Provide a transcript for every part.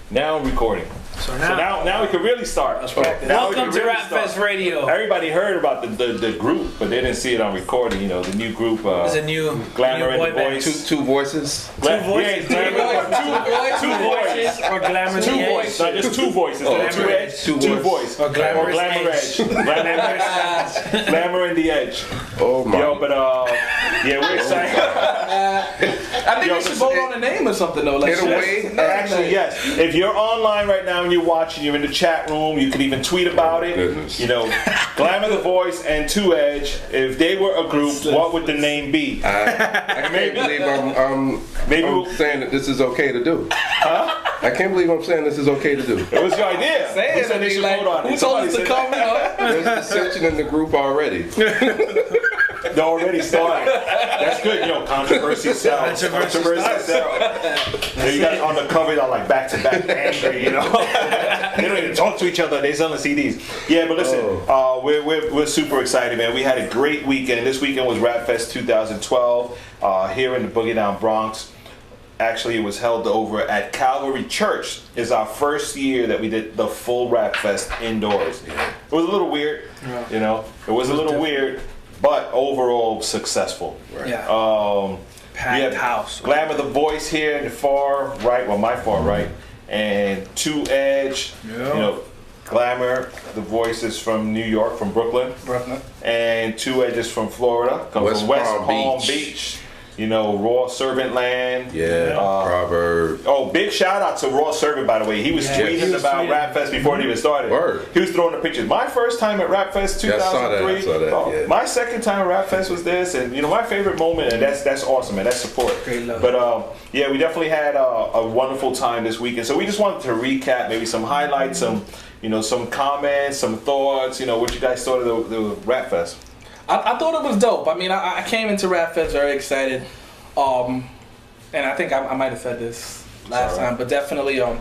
Now I'm recording. So now we can really start. Welcome to Rap Fest Radio. Everybody heard about the group, but they didn't see it on recording. You know, the new group. There's a new Glamour new and the Voice. Two voices. Two voices. Two voices. Or Glamour Two and voices. No, just two voices. Two Edge. Two voice. Or Glamour Edge. Glamour and the Edge. Oh my. Yo, but yeah, we're excited. I think we should vote on a name or something though. Like, In a way, Actually, yes. If you're online right now and you're watching, you're in the chat room, you can even tweet about it. Goodness. You know, Glamour the Voice and Two Edge, if they were a group, what would the name be? I can't believe I'm saying that this is okay to do. I can't believe I'm saying this is okay to do. It was your idea. Say it, said they should vote on it. who told Somebody us to said come up? There's dissension in the group already. They already started. That's good. You know, controversy sells. Controversy sells. You got on the cover, they're like back to back angry, you know. They don't even talk to each other. They selling CDs. Yeah, but listen, we're super excited, man. We had a great weekend. This weekend was Rap Fest 2012 here in the Boogie Down Bronx. Actually, it was held over at Calvary Church. It's our first year that we did the full Rap Fest indoors. It was a little weird, you know. It was a little weird, but overall successful. Right. Yeah. Packed house. Glamour the Voice here in the far right, well, my far right, and Two Edge. You know, Glamour the Voice is from New York, from Brooklyn, and Two Edge is from Florida, comes from West Palm Beach. You know, Raw Servant Land. Yeah, Proverb. Oh, big shout out to Raw Servant, by the way. He was tweeting about Rap Fest before it even started. Word. He was throwing the pictures. My first time at Rap Fest 2003. I saw that. My second time at Rap Fest was this, and you know, my favorite moment, and that's awesome, and that's support. Great love. But yeah, we definitely had a wonderful time this weekend. So we just wanted to recap, maybe some highlights, some comments, some thoughts. You know, what you guys thought of the Rap Fest. I thought it was dope. I mean, I came into Rap Fest very excited, and I think I might have said this last time, but definitely, I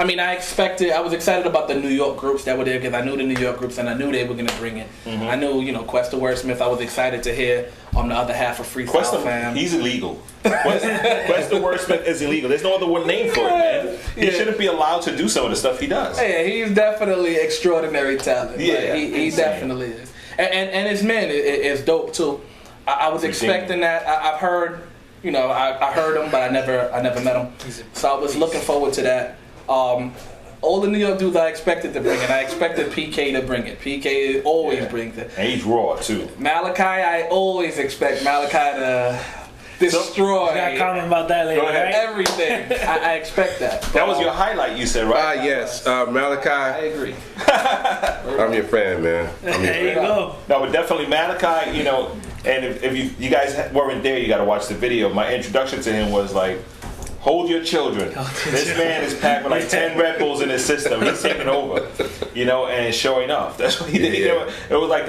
mean, I was excited about the New York groups that were there because I knew the New York groups and I knew they were going to bring it. Mm-hmm. I knew, Questa Wordsmith. I was excited to hear on the other half of Freestyle Fam. He's illegal. Questa Wordsmith is illegal. There's no other name for it, man. He shouldn't be allowed to do some of the stuff he does. Yeah, he's definitely extraordinary talent. Yeah, he definitely is. And his men is dope too. I was expecting that. I've heard, I heard him, but I never met him. So I was looking forward to that. All the New York dudes I expected to bring it. I expected PK to bring it. PK always brings it. And he's raw too. Malachi, I always expect Malachi to destroy. You got a comment about that later, right? Everything. I expect that. That was your highlight, you said, right? Yes, Malachi. I agree. I'm your fan, man. There you go. No, but definitely Malachi, and if you guys weren't there, you got to watch the video. My introduction to him was like, hold your children. This man is packed with like 10 Red Bulls in his system. He's taking over, and showing off. That's what he did. Yeah. It was like,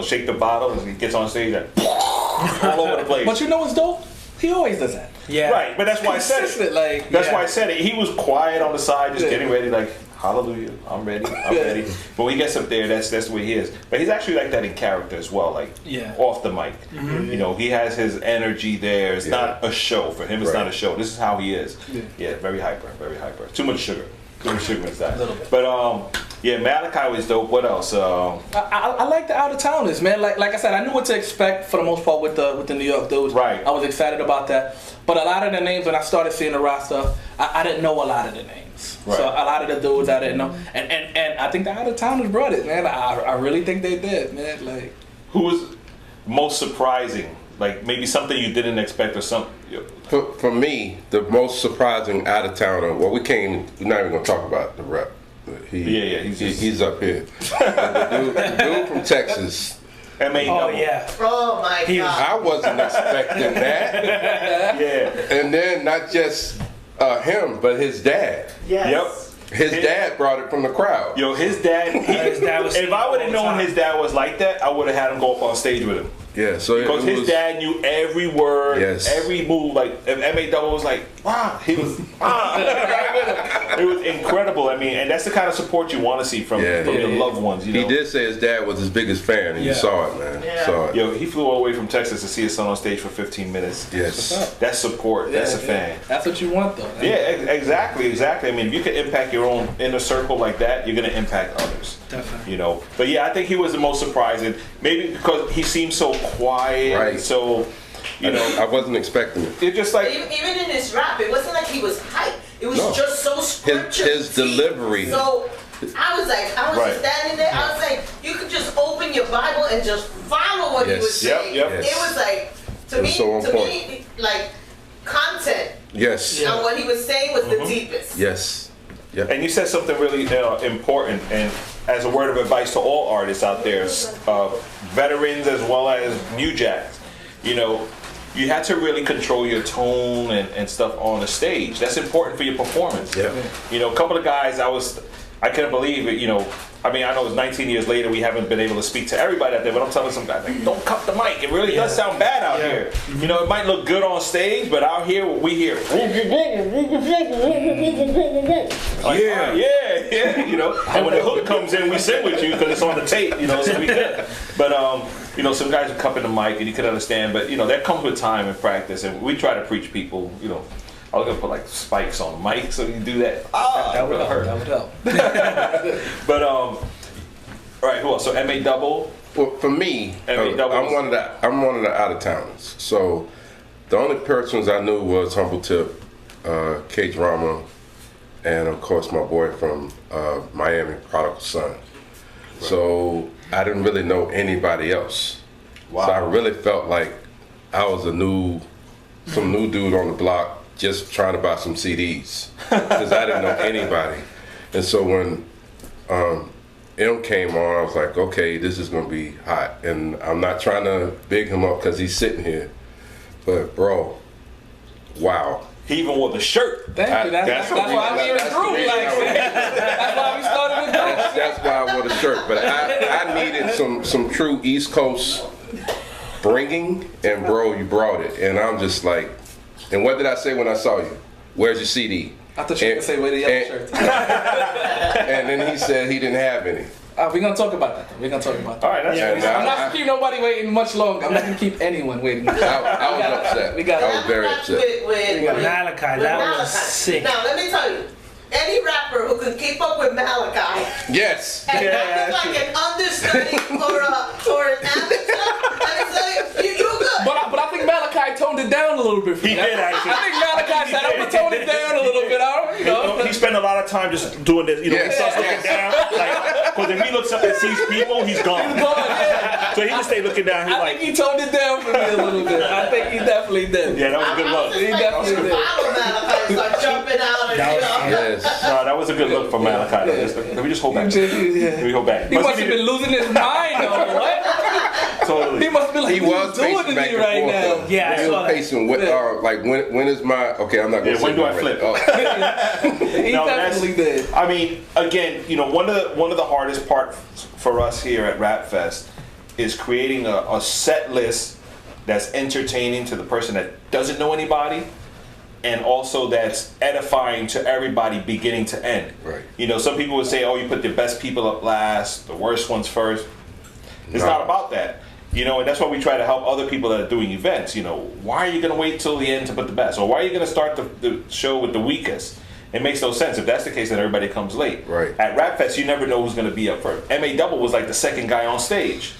shake the bottle and he gets on stage and all over the place. But you know what's dope? He always does that. Yeah. Right, but that's why I said it. Why I said it. He was quiet on the side, just getting ready, like, hallelujah, I'm ready. But when he gets up there, that's the way he is. But he's actually like that in character as well, like off the mic. Mm-hmm. He has his energy there. It's not a show for him. It's not a show. This is how he is. Yeah, very hyper, very hyper. Too much sugar. Too much sugar inside. A little bit. But yeah, Malachi was dope. What else? I like the out of towners, man. Like I said, I knew what to expect for the most part with the New York dudes. Right. I was excited about that. But a lot of the names, when I started seeing the roster, I didn't know a lot of the names. Right. So a lot of the dudes I didn't know, and I think the out of towners brought it, man. I really think they did, man. Like, who was most surprising? Like maybe something you didn't expect or something. For me, the most surprising out of towner. Well, we're not even going to talk about the rep. He's up here. the dude from Texas. Oh yeah. Oh my God. I wasn't expecting that. Yeah. And then not just him, but his dad. Yes. Yep. His dad brought it from the crowd. Yo, his dad. His dad was if I would have known his dad was like that, I would have had him go up on stage with him. Yeah, so because his dad knew every word, yes, every move. Like if MA Double was like, wow, he was right with him. It was incredible. I mean, and that's the kind of support you want to see from your loved ones. You know? He did say his dad was his biggest fan, and you saw it, man. Yeah. Saw it. Yo, he flew all the way from Texas to see his son on stage for 15 minutes. Yes. That's support. That's a fan. That's what you want, though. Exactly. I mean, if you can impact your own inner circle like that, you're going to impact others. Definitely. You know, but yeah, I think he was the most surprising. Maybe because he seemed so quiet, Right. So, you know, I wasn't expecting it. it's just like Even in his rap, it wasn't like he was hyped. It was just so scripture. His delivery. So I was just standing there. I was like, you could just open your Bible and just follow what he was saying. Yep. It was like It was so on me, like content. Yes. And what he was saying was the deepest. Yes. Yep. And you said something really important, and as a word of advice to all artists out there, veterans as well as new jacks, you know, you had to really control your tone and stuff on the stage. That's important for your performance. Yeah. You know, a couple of guys, I couldn't believe it, you know. I mean, I know it's 19 years later, we haven't been able to speak to everybody out there, but I'm telling some guys, like, don't cut the mic. It really does sound bad out here. You know, it might look good on stage, but out here, we hear. Like, yeah, you know. And when the hook comes in, we sing with you because it's on the tape, you know, so we good. But, you know, some guys are cupping the mic and you can understand, but, you know, that comes with time and practice. And we try to preach people, you know. I was gonna put like spikes on the mic so you do that. That would hurt. That would help. But all right, who else? So MA Double. Well, for me, I'm one of the out of towners. So the only persons I knew was Humble Tip, K Drama, and of course my boy from Miami, Prodigal Son. Right. So I didn't really know anybody else. Wow. So I really felt like I was some new dude on the block, just trying to buy some CDs because I didn't know anybody. And so when M came on, I was like, okay, this is gonna be hot. And I'm not trying to big him up because he's sitting here, but bro, wow. He even wore the shirt. Thank you. That's why we in a group. That's why we started with groups. That's why I wore the shirt. But I needed some true East Coast bringing, and bro, you brought it. And I'm just like, and what did I say when I saw you? Where's your CD? I thought you were going to say, where the yellow shirt? And then he said he didn't have any. We're going to talk about that. We're going to talk about that. All right, that's I'm not going to keep nobody waiting much longer. I'm not going to keep anyone waiting. I was upset. I was very upset. With Malachi, that was sick. Now, let me tell you, any rapper who can keep up with Malachi yes. and act like an understudy or an amateur, you're good. But I think Malachi toned it down a little bit for He did, actually. I think Malachi said, I'm going to tone it down a little bit. You know. He spent a lot of time just doing this. You know, he starts looking down. Because if he looks up and sees people, he's gone. He's gone, yeah. So he just stayed looking down. I think he toned it down for me a little bit. I think he definitely did. Yeah, that was a good look. He definitely did. Malachi start jumping out and Yes. No, that was a good look for Malachi. Let me just hold back. Let me hold back. He must have been losing his mind, though. What? Totally. He must be like, He was doing pacing to back me and right forth, now. though. Yeah, I He saw was that. pacing. Like when is my? Okay, I'm not gonna. Yeah, when do I flip? He definitely did. I mean, again, you know, one of the hardest parts for us here at Rap Fest is creating a set list that's entertaining to the person that doesn't know anybody, and also that's edifying to everybody beginning to end. Right. You know, some people would say, oh, you put the best people up last, the worst ones first. It's not about that. You know, and that's why we try to help other people that are doing events. You know, why are you going to wait till the end to put the best? Or why are you going to start the show with the weakest? It makes no sense. If that's the case, then everybody comes late. Right. At Rap Fest, you never know who's going to be up first. MA Double was like the second guy on stage.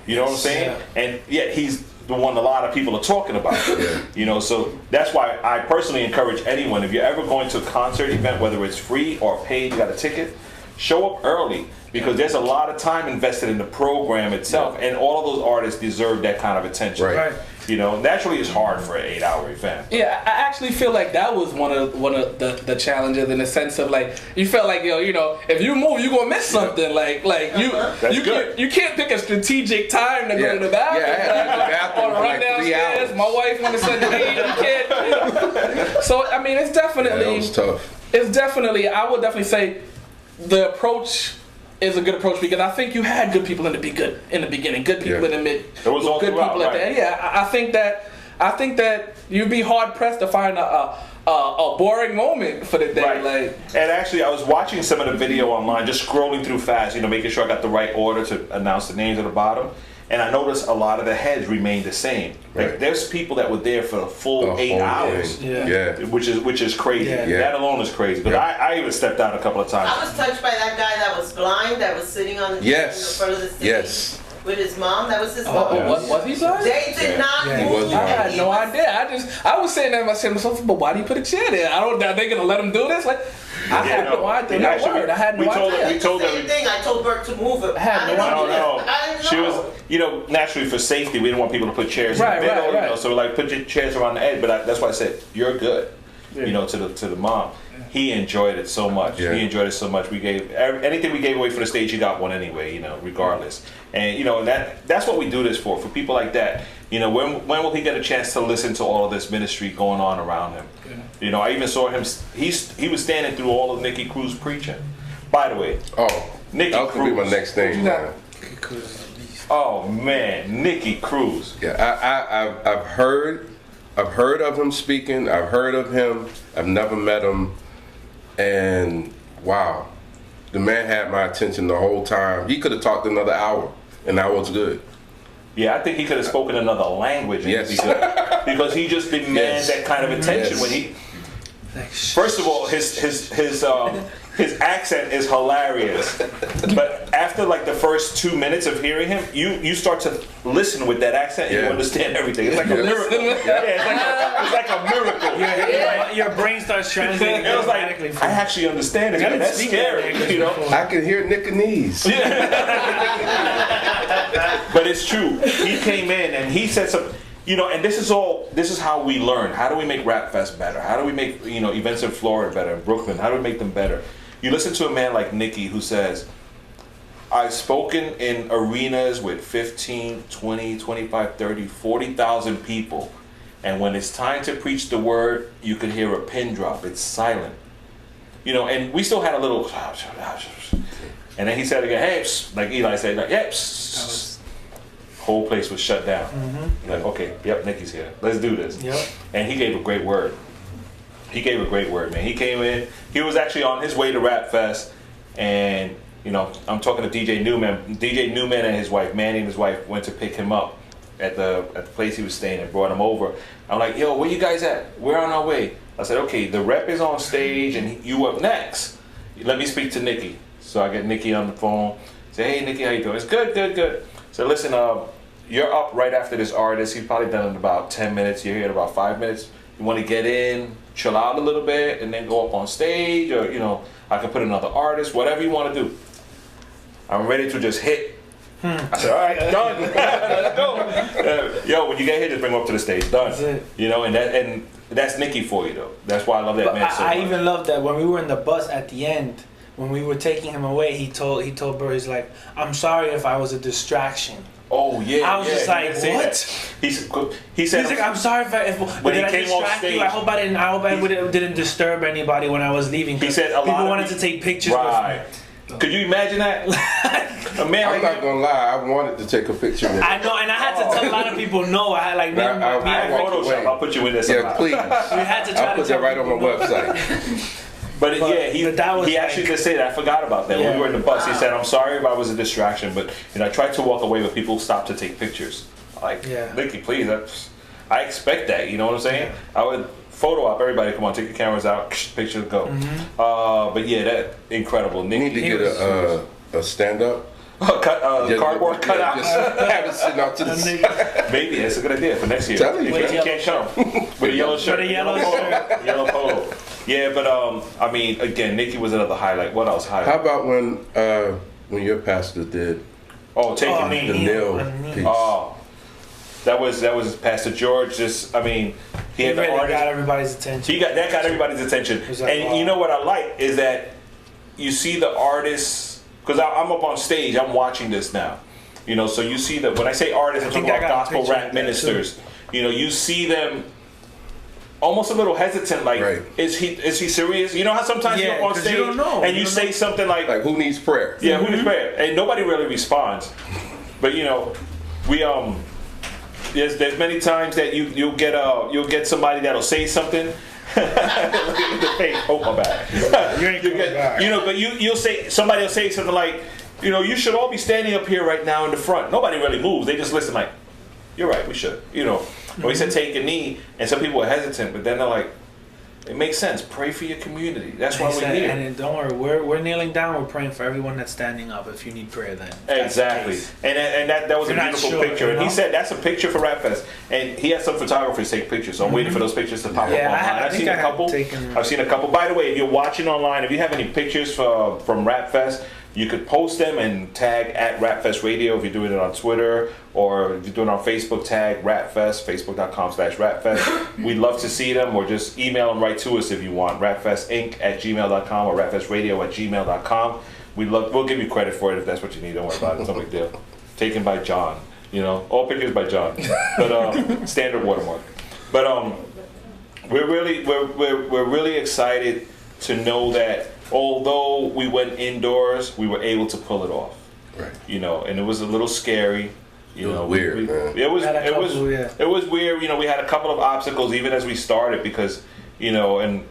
You know what I'm saying? Yeah. And yet he's the one a lot of people are talking about. Yeah. You know, so that's why I personally encourage anyone, if you're ever going to a concert event, whether it's free or paid, you got a ticket, show up early. Because there's a lot of time invested in the program itself, and all of those artists deserve that kind of attention. Right. You know, naturally it's hard for an 8-hour event. Yeah, I actually feel like that was one of the challenges in the sense of like you felt like you know if you move you're gonna miss something like you can't pick a strategic time to go to the bathroom. Yeah, I had to go to the bathroom or for run like 3 downstairs. hours. My wife wanted to send me. You can't. So I mean, it's definitely That was tough. It's definitely I would definitely say the approach is a good approach because I think you had good people in the beginning, good people in the mid, It was all good throughout, people at the right. end. Yeah, I think that you'd be hard pressed to find a a boring moment for the day. Right. Like, and actually, I was watching some of the video online, just scrolling through fast, making sure I got the right order to announce the names at the bottom. And I noticed a lot of the heads remained the same. Like, Right. there's people that were there for the full 8 hours, Yeah. which is crazy. Yeah. That alone is crazy. But I even stepped out a couple of times. I was touched by that guy that was blind, that was sitting on the in the front of the stage Yes. with his mom. That was his mom. was he blind? They did not He move. was blind. I had He no was- idea. I was saying that myself, but why do you put a chair there? Are they gonna let him do this? Like, I had no idea. And No actually, word. I had no we told idea. her- we told her- Same thing. I told Burke to move it. I had no didn't I don't know. I didn't She know. was, naturally for safety, we didn't want people to put chairs Right, in the middle, right. so like put your chairs around the edge. But that's why I said you're good, Yeah. to the mom. He enjoyed it so much. Yeah. He enjoyed it so much. We gave anything we gave away for the stage. He got one anyway, regardless. And that's what we do this for people like that. When will he get a chance to listen to all of this ministry going on around him? Yeah. I even saw him. He was standing through all of Nicky Cruz preaching. By the way, Oh, Nicky that was gonna be my Cruz. next thing. Yeah. Man. Oh man, Nicky Cruz. Yeah, I've heard of him speaking. I've heard of him. I've never met him, and wow, the man had my attention the whole time. He could have talked another hour, and that was good. Yeah, I think he could have spoken another language. Yes. Because he just demands Yes. that kind of attention. Yes. When he, first of all, his accent is hilarious. But after like the first 2 minutes of hearing him, you start to listen with that accent and you Yeah. understand everything. It's like a Yeah. miracle. Yeah, it's like a miracle. Your brain starts translating It was like, automatically. I actually understand it. I didn't That's speak that scary, language I can hear Nicanese. But it's true. He came in and he said some, and this is how we learn. How do we make Rap Fest better? How do we make, events in Florida better, in Brooklyn? How do we make them better? You listen to a man like Nicky who says, I've spoken in arenas with 15, 20, 25, 30, 40,000 people. And when it's time to preach the word, you can hear a pin drop. It's silent. And we still had a little, and then he said again, hey, psst, like Eli said, like, yeah, psst. Whole place was shut down. Like, okay, yep, Nicky's here. Let's do this. Yep. And he gave a great word. He gave a great word, man. He came in. He was actually on his way to Rap Fest, and I'm talking to DJ Newman. DJ Newman and his wife, Manny and his wife, went to pick him up at the place he was staying and brought him over. I'm like, yo, where you guys at? We're on our way. I said, okay, the rep is on stage and you up next. Let me speak to Nicky. So I get Nicky on the phone. Say, hey, Nicky, how you doing? It's good. So listen, you're up right after this artist. He's probably done in about 10 minutes. You're here in about 5 minutes. You want to get in, chill out a little bit, and then go up on stage, or I can put another artist, whatever you want to do. I'm ready to just hit. I said, all right, done. Let's go. Yo, when you get here, just bring him up to the stage. Done. That's it. And that's Nicky for you, though. That's why I love that But man so much. I even love that when we were in the bus at the end, when we were taking him away, he told Burr, he's like, I'm sorry if I was a distraction. Oh yeah. I was just he like, did say what? that. He said, He's like, I'm sorry if When did he I came off distract you? stage- I hope I didn't disturb anybody when I was leaving. He said a lot people of wanted people- to take pictures right. with me. Could you imagine that? A man I'm like not that. gonna lie. I wanted to take a picture with him. I know, and I had to tell a lot of people no. I had like me I- and I- me I and have Rick, Photoshop. I'll put you in there somehow. Yeah, please. we had to try I'll to put tell that right on my people no. website. But yeah, that was he actually like- did say that. I forgot about that. When Yeah. we were in the bus, he said, I'm sorry if I was a distraction, but I tried to walk away, but people stopped to take pictures. Like, Yeah. Nicky, please. I expect that. You know what I'm saying? I would photo op everybody. Come on, take your cameras out. Pictures go. But yeah, that incredible. You need to Nicky, get a stand up. cardboard cutout. Just have it sitting out to the side. Maybe that's a good idea for next year. Tell you. You can't show him with a yellow shirt. With a yellow shirt. Yellow polo. Yeah, but I mean, again, Nicky was another highlight. What else highlight? How about when your pastor did Oh, take a the knee. nail piece? Oh, that was Pastor George. Just, I mean, he He had the really got artist. everybody's attention. That got everybody's attention. was like, And wow. you know what I like is that you see the artists, because I'm up on stage, I'm watching this now. So you see that when I say artists, I'm think talking I about got a gospel picture of rap that, too. ministers. You see them almost a little hesitant, like, Right. is he serious? You know how sometimes Yeah, you're up on 'cause stage you don't know. and You you don't say know. something like, Like, who needs prayer? yeah, who needs prayer? And nobody really responds. But we there's many times that you'll get somebody that'll say something, Look at the face. Oh, my bad. You ain't coming back. You know, but you'll say, somebody will say something like, you know, you should all be standing up here right now in the front. Nobody really moves. They just listen like, you're right, we should. You know, or he said take a knee, and some people are hesitant, but then they're like, it makes sense. Pray for your community. That's why we're here. And don't worry, we're kneeling down. We're praying for everyone that's standing up. If you need prayer, then Exactly. And that was a beautiful picture. And he said that's a picture for Rap Fest. And he has some photographers take pictures. So I'm waiting for those pictures to pop up online. I've seen a couple. I've seen a couple. By the way, if you're watching online, if you have any pictures from Rap Fest, you could post them and tag at Rapfest Radio if you're doing it on Twitter, or if you're doing it on Facebook, tag Rapfest, facebook.com/Rapfest. We'd love to see them, or just email them right to us if you want. Rapfestinc@gmail.com or rapfestradio@gmail.com. We'll give you credit for it if that's what you need. Don't worry about it. It's no big deal. Taken by John, you know, all pictures by John, but standard watermark. But we're really excited to know that although we went indoors, we were able to pull it off. Right. You know, and it was a little scary. You know, weird, man. It was weird. You know, we had a couple of obstacles even as we started because, you know, and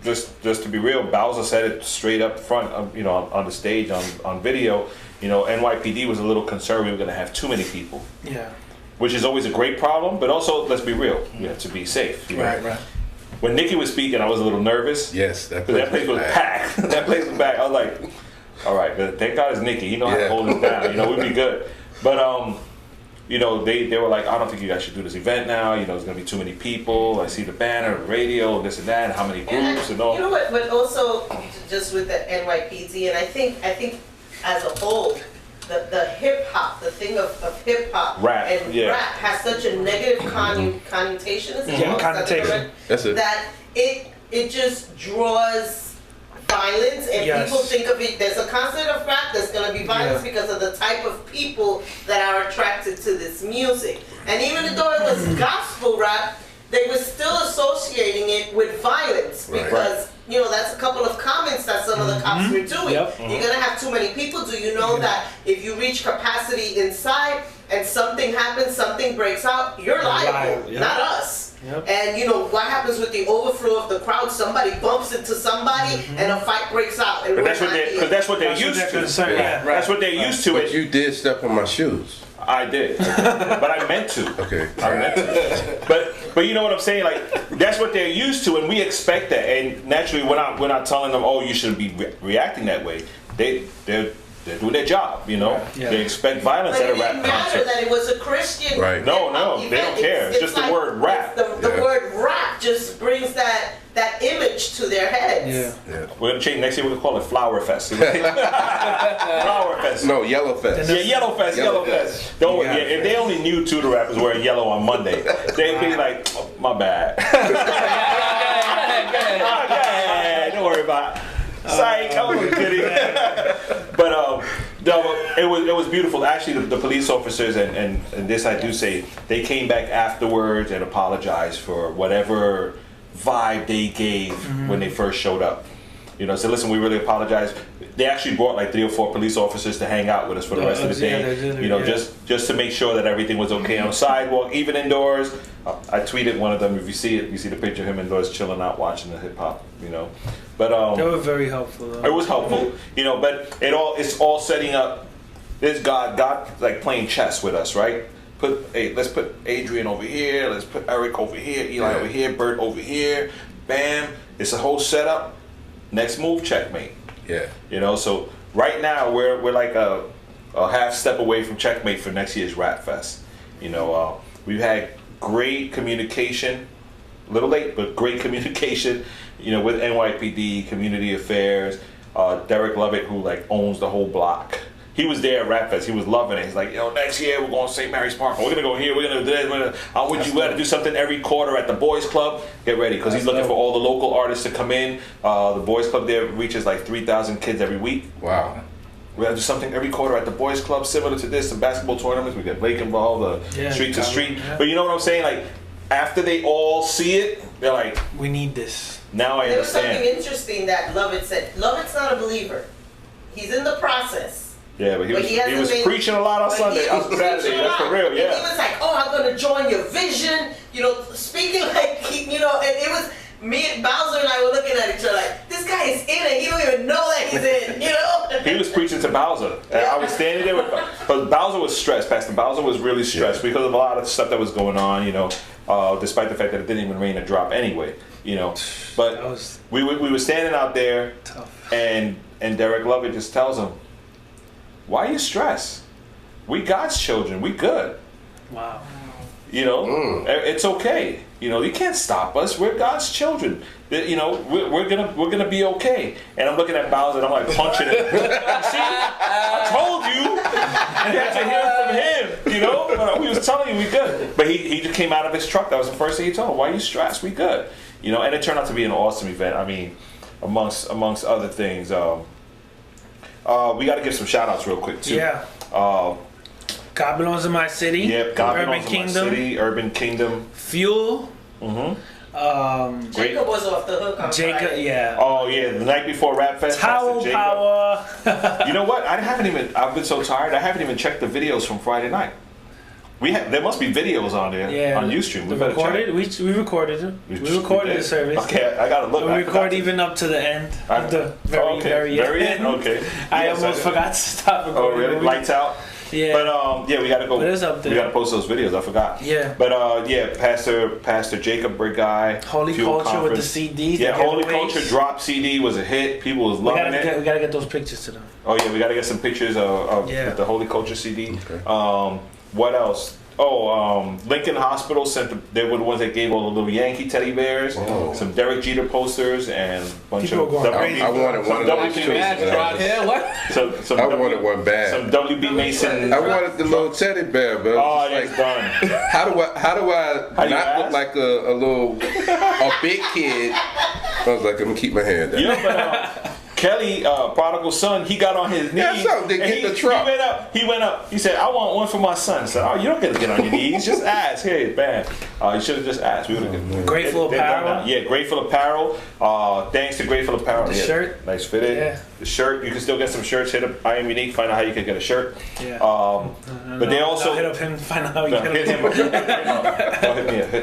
just to be real, Bowser said it straight up front, you know, on the stage on video. You know, NYPD was a little concerned we were going to have too many people. Yeah. Which is always a great problem, but also let's be real, we have to be safe. You know? Right. When Nikki was speaking, I was a little nervous. Yes, that place was packed. That place was packed. I was like, all right, but thank God it's Nikki. He know how to hold us down. You know, we'd be good. But you know, they were like, I don't think you guys should do this event now. You know, there's gonna be too many people. I see the banner, the radio, this and that, and how many groups and all. You know what? But also, just with the NYPD, and I think as a whole, the hip hop, the thing of hip hop rap, rap has such a negative connotation. Connotation. That's it. That it just draws violence, and people think of it. There's a constant of rap. There's going to be violence because of the type of people that are attracted to this music. And even though it was gospel rap, they were still associating it with violence because you know that's a couple of comments that some of the cops were doing. You're gonna have too many people. Do you know that if you reach capacity inside and something happens, something breaks out, you're liable, not us. And you know what happens with the overflow of the crowd? Somebody bumps into somebody and a fight breaks out. And but that's what they're used to. That's what they're used to. But you did step on my shoes. I did, but I meant to. Okay. I meant to. But you know what I'm saying? Like that's what they're used to, and we expect that. And naturally, we're not telling them, oh, you shouldn't be reacting that way. They're doing their job, you know. They expect violence at a rap concert. But it didn't matter that it was a Christian. Right. No, they don't care. It's just like the word rap. The word rap just brings that image to their heads. Yeah. We're gonna change next year. We're gonna call it Flower Fest. Flower Fest. No, Yellow Fest. Yeah, Yellow Fest. Don't worry. If they only knew two of the rappers wearing yellow on Monday, they'd be like, oh, my bad. Don't worry about it. Psych, I wasn't kidding. But no, it was beautiful. Actually, the police officers and this I do say, they came back afterwards and apologized for whatever vibe they gave when they first showed up. You know, so listen, we really apologize. They actually brought like 3 or 4 police officers to hang out with us for the rest of the day. You know, just to make sure that everything was okay on the sidewalk, even indoors. I tweeted one of them. If you see it, you see the picture of him indoors chilling out watching the hip hop. You know, but they were very helpful. Though. It was helpful. You know, but it's all setting up. There's God like playing chess with us, right? Let's put Adrian over here. Let's put Eric over here. Eli over here. Bert over here. Bam! It's a whole setup. Next move, checkmate. Yeah. You know, so right now we're like a half step away from checkmate for next year's Rap Fest. You know, we've had great communication, a little late, but great communication. You know, with NYPD, Community Affairs, Derek Lovett, who like owns the whole block. He was there at Rap Fest. He was loving it. He's like, next year we're going to St. Mary's Park. We're going to go here. We're going to do this. I want you to do something every quarter at the Boys Club. Get ready, because he's looking for all the local artists to come in. The Boys Club there reaches like 3,000 kids every week. Wow. We have to do something every quarter at the Boys Club, similar to this. Some basketball tournaments. We get Blake involved, street to street. Yeah. But you know what I'm saying? Like, after they all see it, they're like, we need this. Now I understand. There was something interesting that Lovett said. Lovett's not a believer. He's in the process. Yeah, but he was preaching a lot on Sunday. On Saturday, that's for real, yeah. And he was like, oh, I'm going to join your vision. You know, speaking like, and it was, Bowser and I were looking at each other like, this guy is in it. He don't even know that he's in. You know. He was preaching to Bowser. I was standing there but Bowser was stressed. Pastor Bowser was really stressed because of a lot of stuff that was going on. You know, despite the fact that it didn't even rain a drop anyway. You know, but we were standing out there, and Derek Lovett just tells him, "Why are you stressed? We God's children. We good. Wow. You know, it's okay. You know, you can't stop us. We're God's children. You know, we're gonna be okay." And I'm looking at Bowser and I'm like punching him. See, I told you. You had to hear it from him. You know, but we was telling you we good. But he just came out of his truck. That was the first thing he told him. "Why are you stressed? We good." You know, and it turned out to be an awesome event. I mean, amongst other things, we got to give some shout outs real quick too. Yeah. God Belongs in My City. Yep, God Belongs in My City, Urban Kingdom. Fuel. Jacob was off the hook on Friday. Yeah. Oh yeah, the night before Rap Fest. Towel Power. You know what? I've been so tired. I haven't even checked the videos from Friday night. There must be videos on there on Ustream. We recorded. We recorded it. We recorded the service. Okay, I gotta look. We record even up to the end. The very end. Okay. I almost forgot to stop recording. Oh really? Lights out. Yeah. But we gotta go. But it's up there. We gotta post those videos. I forgot. Yeah. But Pastor Jacob Brigai. Holy Fuel Culture Conference. with the CDs. Yeah, Holy Culture drop CD was a hit. People was loving it. We gotta get those pictures to them. Oh yeah, we gotta get some pictures of with the Holy Culture CD. Okay. What else? Lincoln Hospital they were the ones that gave all the little Yankee teddy bears, some Derek Jeter posters, and a bunch People of I wanted one of those too. I wanted one bad. Some WB Mason. I wanted the little teddy bear, but Oh, it's done. how do I not look like a big kid? I was like, I'm gonna keep my hand down. Yeah, but Kelly, prodigal son, he got on his knees. Yeah, so they get the truck. He went up. He said, "I want one for my son." I said, "Oh, you don't get to get on your knees. Just ask. Hey, bam. You should have just asked. We would have. Grateful Apparel. Yeah, Grateful Apparel. Thanks to Grateful Apparel. The shirt. Nice fitted. Yeah. The shirt. You can still get some shirts. Hit up I Am Unique. Find out how you can get a shirt. Yeah. But they also hit up him to find out how you hit him up. Hit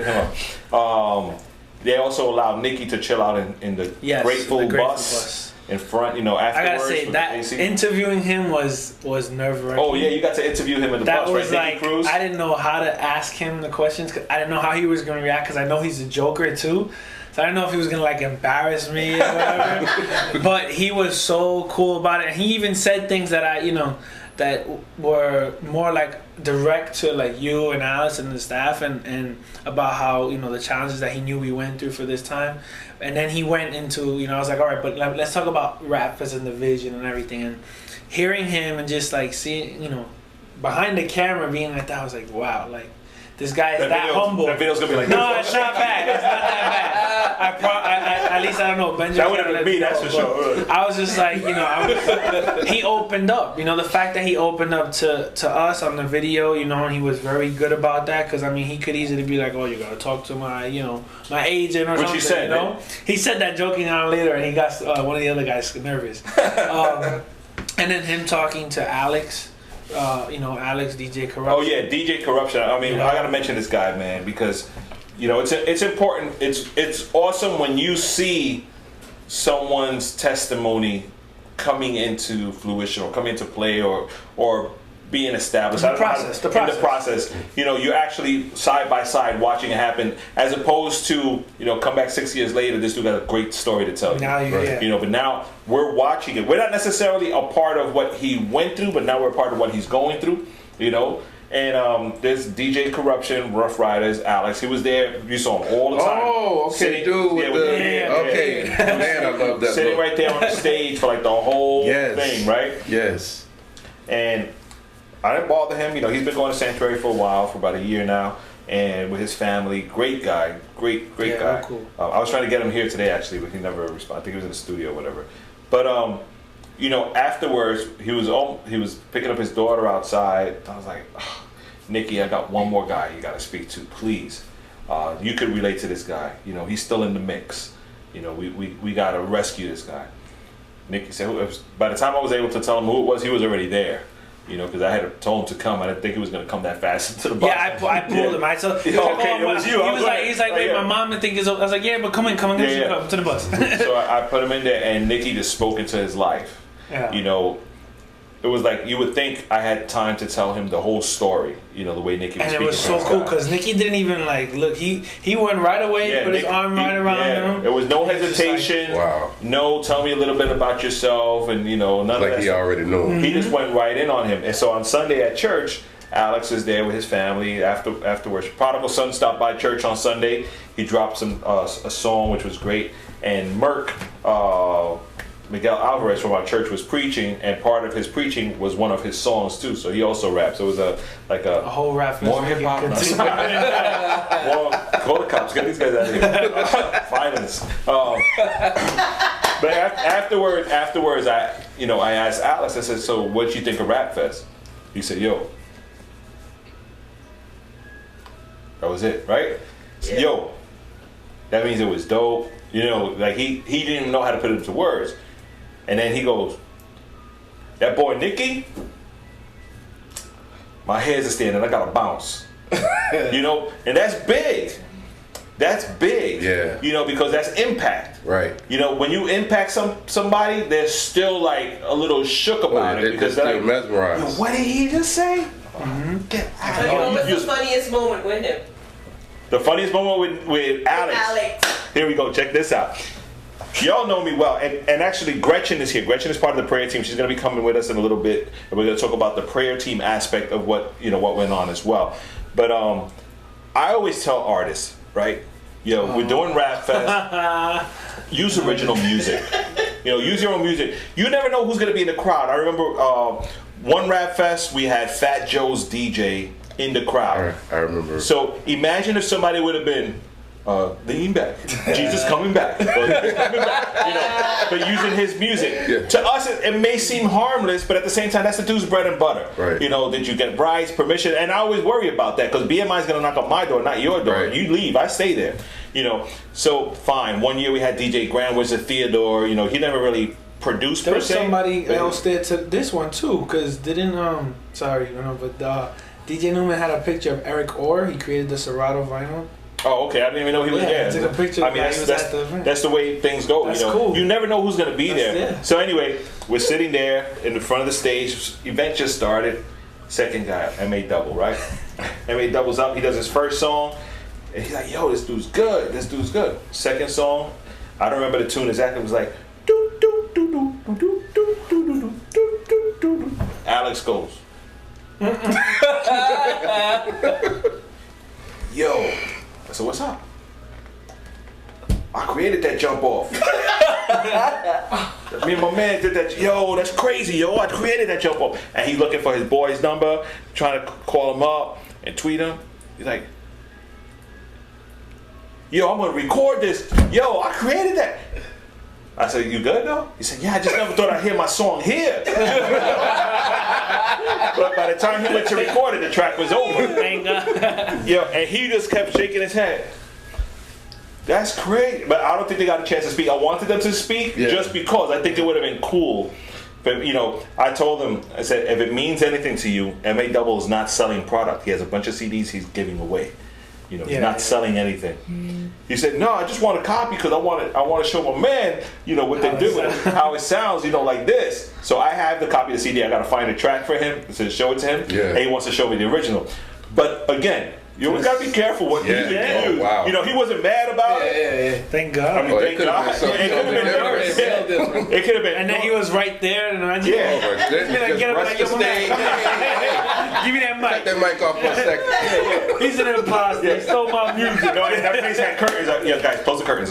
him up. They also allowed Nikki to chill out in the Grateful bus. In front, afterwards. I gotta say that interviewing him was nerve-wracking. Oh yeah, you got to interview him in the bus, right? Was like, Cruz? I didn't know how to ask him the questions. Cause I didn't know how he was gonna react because I know he's a joker too. So I didn't know if he was gonna like embarrass me or whatever. But he was so cool about it. And he even said things that that were more like direct to like you and Alice and the staff and about how the challenges that he knew we went through for this time. And then he went into I was like, all right, but let's talk about Rap as in the vision and everything. And hearing him and just like seeing behind the camera being like that, I was like, wow, like this guy is that humble. That video's gonna be like, no, it's not bad. It's not that bad. At least I don't know. Benjamin. That would have been me. That's for sure. I was just like, he opened up. The fact that he opened up to us on the video, and he was very good about that. Because he could easily be like, oh, you gotta talk to my, my agent or something. Which he said, He said that joking on later, and he got one of the other guys nervous. And then him talking to Alex. Alex DJ Corruption. Oh yeah, DJ Corruption. I gotta mention this guy, man, because it's important. It's awesome when you see someone's testimony coming into fruition or coming into play or being established. The process. You're actually side by side watching it happen, as opposed to come back 6 years later. This dude got a great story to tell you. Now but now we're watching it. We're not necessarily a part of what he went through, but now we're a part of what he's going through. And there's DJ Corruption, Rough Riders, Alex. He was there. You saw him all the time. Oh, okay, sitting, dude. Man, I love that. Sitting right there on the stage for like the whole yes. thing, right? Yes. And I didn't bother him. He's been going to Sanctuary for a while, for about a year now, and with his family. Great guy, great guy. Cool. I was trying to get him here today actually, but he never responded. I think he was in the studio or whatever. But afterwards he was picking up his daughter outside. I was like, oh, Nikki, I got one more guy you got to speak to, please. You could relate to this guy. He's still in the mix. We got to rescue this guy. Nikki said, by the time I was able to tell him who it was, he was already there. You know, because I had told him to come. I didn't think he was going to come that fast into the box. Yeah, I pulled him. I told Okay, it was you. He's like, wait, my mom would think it's over. I was like, yeah, but come come to the bus. So I put him in there, and Nikki just spoke into his life. Yeah. You know, it was like you would think I had time to tell him the whole story. You know, the way Nikki was and speaking. it was so cool because Nikki didn't even like look. He went right away, put his arm right around him. There was no hesitation. Wow. No, tell me a little bit about yourself, and you know, none of that. Like he already knew. Mm-hmm. He just went right in on him. And so on Sunday at church, Alex is there with his family afterwards. Prodigal son stopped by church on Sunday. He dropped some a song which was great. And Merck, Miguel Alvarez from our church was preaching, and part of his preaching was one of his songs too. So he also rapped. So it was a whole rap. more hip hop. Well, call the cops. Get these guys out of here. Violence. But afterwards, I asked Alex. I said, "So, what you think of Rap Fest?" He said, "Yo, that was it, right?" Yeah. Yo, that means it was dope. You know, like he didn't even know how to put it into words. And then he goes, "That boy Nicky, my head's a standing. I gotta bounce." You know, and that's big. That's big. Yeah. You know, because that's impact. Right. You know, when you impact somebody, they're still like a little shook about it because they're they're still like, mesmerized. "Yo, what did he just say?" Get out So of you know what's here. the funniest moment with him? The funniest moment with Alex. Here we go. Check this out. Y'all know me well, and actually Gretchen is here. Gretchen is part of the prayer team. She's going to be coming with us in a little bit, and we're going to talk about the prayer team aspect of what went on as well. But I always tell artists, right? We're doing Rap Fest. Use original music. Use your own music. You never know who's going to be in the crowd. I remember one Rap Fest we had Fat Joe's DJ in the crowd. I remember. So imagine if somebody would have been lean back, Jesus coming back, but using his music. Yeah. To us, it may seem harmless, but at the same time, that's the dude's bread and butter. Right. Did you get brides, permission? And I always worry about that because BMI is going to knock on my door, not your door. Right. You leave, I stay there. So fine. One year we had DJ Grand Wizard Theodore. He never really produced There per was se. somebody else there to this one too, because DJ Newman had a picture of Eric Orr. He created the Serato vinyl. Oh, okay. I didn't even know he was there. He took a picture. I mean, that's the way things go. That's cool. You never know who's going to be there. Yeah. So anyway, we're sitting there in the front of the stage. Event just started. Second guy, M.A. Double, right? M.A. Double's up. He does his first song. And he's like, "Yo, this dude's good. This dude's good." Second song, I don't remember the tune exactly. It was like, "Do do do do do do do do do do do do." Alex goes, "Yo." I said, "What's up?" "I created that jump off." Me and my man did that. "Yo, that's crazy, yo. I created that jump off." And he's looking for his boy's number, trying to call him up and tweet him. He's like, "Yo, I'm gonna record this. Yo, I created that." I said, "You good though?" He said, "Yeah, I just never thought I'd hear my song here." But by the time he went to record it, the track was over. Thank God. And he just kept shaking his head. That's great, but I don't think they got a chance to speak. I wanted them to speak just because I think it would have been cool. But I told them, I said, if it means anything to you, M.A. Double is not selling product. He has a bunch of CDs he's giving away. He's not selling anything. He said, "No, I just want a copy because I want to show my man, what they do, how it sounds, like this." So I have the copy of the CD. I got to find a track for him to show it to him. Yeah. And he wants to show me the original. But again, you always got to be careful what music you use. Wow. He wasn't mad about it. Thank God. I mean, It thank could have God. been something It could have been different. different. It could have been. And then he was right there, and I just Just rush the stage. give me that Cut mic. that mic off for a second. He's an imposter. He stole my music. And that place had curtains. Guys, close the curtains.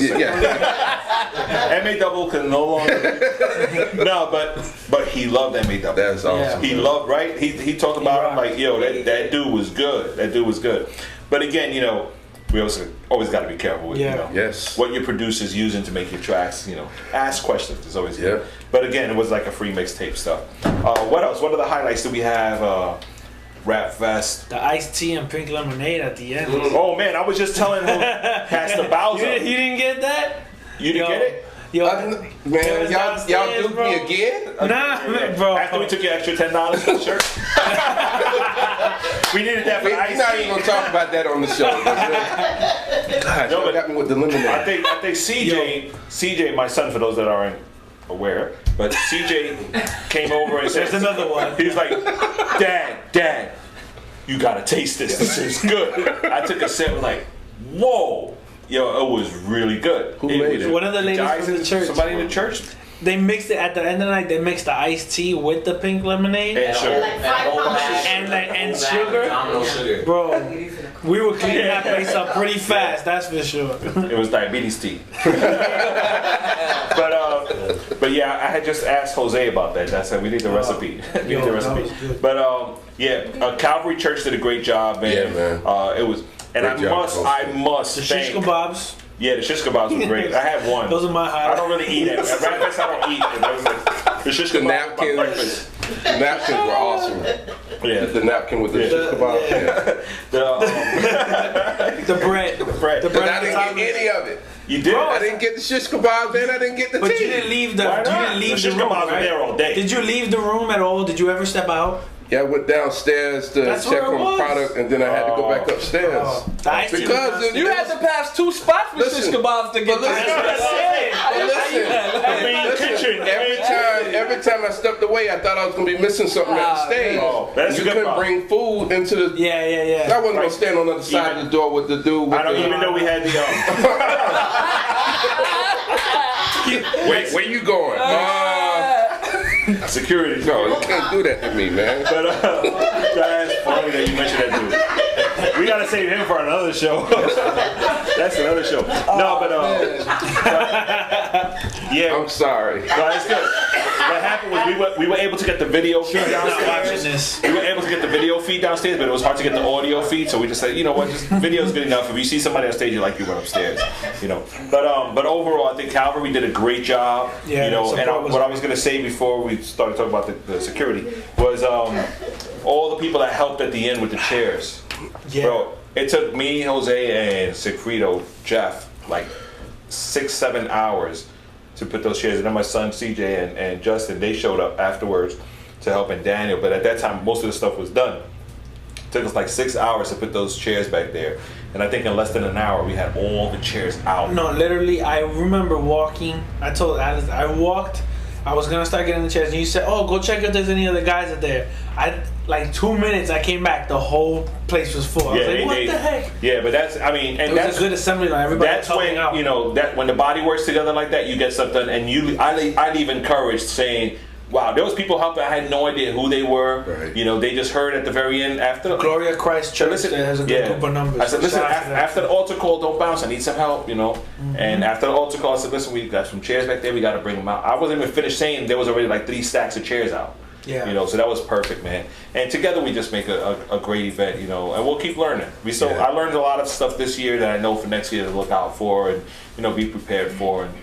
M.A. Double can no longer. No, but he loved M.A. Double. That's awesome. He loved, right? He talked about him like, "Yo, that dude was good. That dude was good." But again, we also always got to be careful with Yes. what your producer's using to make your tracks. Ask questions. It's always good. Yeah. But again, it was like a free mixtape stuff. What else? What are the highlights do we have? Rap Fest. The iced tea and pink lemonade at the end. Oh man, I was just telling him Pastor Bowser. You didn't get that? You didn't get it? Yo, man, y'all duped me again? Nah, bro. After we took your extra $10 for the shirt. We needed that for the We're ice not cream. even gonna talk about that on the show. God, y'all got me with the lemonade. I think CJ, my son, for those that aren't aware, but CJ came over and said, There's another one. He was like, Dad, you gotta taste this. This is good. I took a sip, like, whoa. Yo, it was really good. Who made it? One of the ladies Guys from the church. Somebody in the church? They mixed it at the end of the night. They mixed the iced tea with the pink lemonade And sugar. Like 5 pounds. and sugar. Phenomenal sugar. Bro, we were cleaning that place up pretty fast. That's for sure. It was diabetes tea. But yeah, I had just asked Jose about that. I said we need the recipe. We need the recipe. That was good. But Calvary Church did a great job, man. Yeah, man. It was, and Great job, I must The shish thank. kebabs. Yeah, the shish kebabs were great. I had one. Those are my I highlights. don't really eat it. At breakfast, I don't eat. But those are- the shish The kebab was my napkins. breakfast. The napkins were awesome. Yeah. The napkin with the shish kebab. Yeah. The bread. Bread. The But bread. I didn't get any of it. You did. I didn't get the shish kebabs and I didn't get the But tea. you didn't leave the. Why You not? didn't leave The the shish room, kebabs were right? there all day. Did you leave the room at all? Did you ever step out? Yeah, I went downstairs to That's check where it on the was. product and then I had to go back upstairs. The iced tea was Because downstairs. You had to pass 2 spots for Listen, shish kebabs to get but listen, That's what I said. But listen, In the kitchen. every time I stepped away, I thought I was gonna be missing something at the stage. man. Oh, that's you a good couldn't problem. bring food into the. Yeah. I wasn't gonna stand on the other side of the door with the dude. With I don't the, even know we had the. Wait, where you going? Security. No, you can't do that to me, man. But that's funny that you mentioned that dude. We gotta save him for another show. That's another show. No, but yeah. I'm sorry. No, it's good. What happened was we were able to get the video feed I'm not watching downstairs. this. We were able to get the video feed downstairs, but it was hard to get the audio feed. So we just said, you know what, just video's good enough. If you see somebody on stage, you like, you went upstairs, you know. But overall, I think Calvary did a great job. Yeah, you know. support And was what I was gonna say before we started talking about the security was all the people that helped at the end with the chairs. Yeah. Bro, it took me, Jose, and Sigfrido, Jeff, like 6-7 hours to put those chairs. And then my son CJ and Justin, they showed up afterwards to help, and Daniel. But at that time, most of the stuff was done. It took us like 6 hours to put those chairs back there. And I think in less than an hour, we had all the chairs out. No, literally, I remember walking. I told Alice, I walked. I was gonna start getting the chairs, and you said, "Oh, go check if there's any other guys out there." I like 2 minutes. I came back. The whole place was full. I was like, "What the heck?" Yeah, but that's, I mean, and It was that's a good assembly line. Everybody that's was helping when out. you know that when the body works together like that, you get stuff done. And I leave encouraged, saying, "Wow, there was people helping. I had no idea who they were. Right. You know, they just heard at the very end after Gloria Christ Church Listen, that has a good group of numbers. I said, So listen, shout out to them. after the altar call, don't bounce. I need some help, you know. And after the altar call, I said, listen, we got some chairs back there. We got to bring them out. I wasn't even finished saying there was already like 3 stacks of chairs out. Yeah. You know, so that was perfect, man. And together we just make a great event, you know. And we'll keep learning. Yeah. I learned a lot of stuff this year that I know for next year to look out for and, you know, be prepared for, and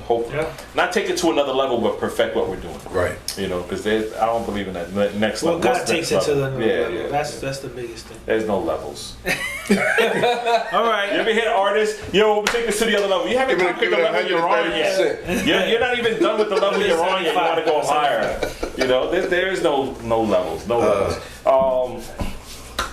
hopefully not take it to another level, but perfect what we're doing. Right. You know, because I don't believe in that next Well, level. God What's takes it next to the level? next Yeah, level. yeah. That's the biggest thing. There's no levels. All right. You ever hear artists, yo, take this to the other level? You haven't Give it- conquered give the it level you're on yet. 130%. You're not even done with the level you're on yet. You want to go higher. You know, there is no levels. No levels.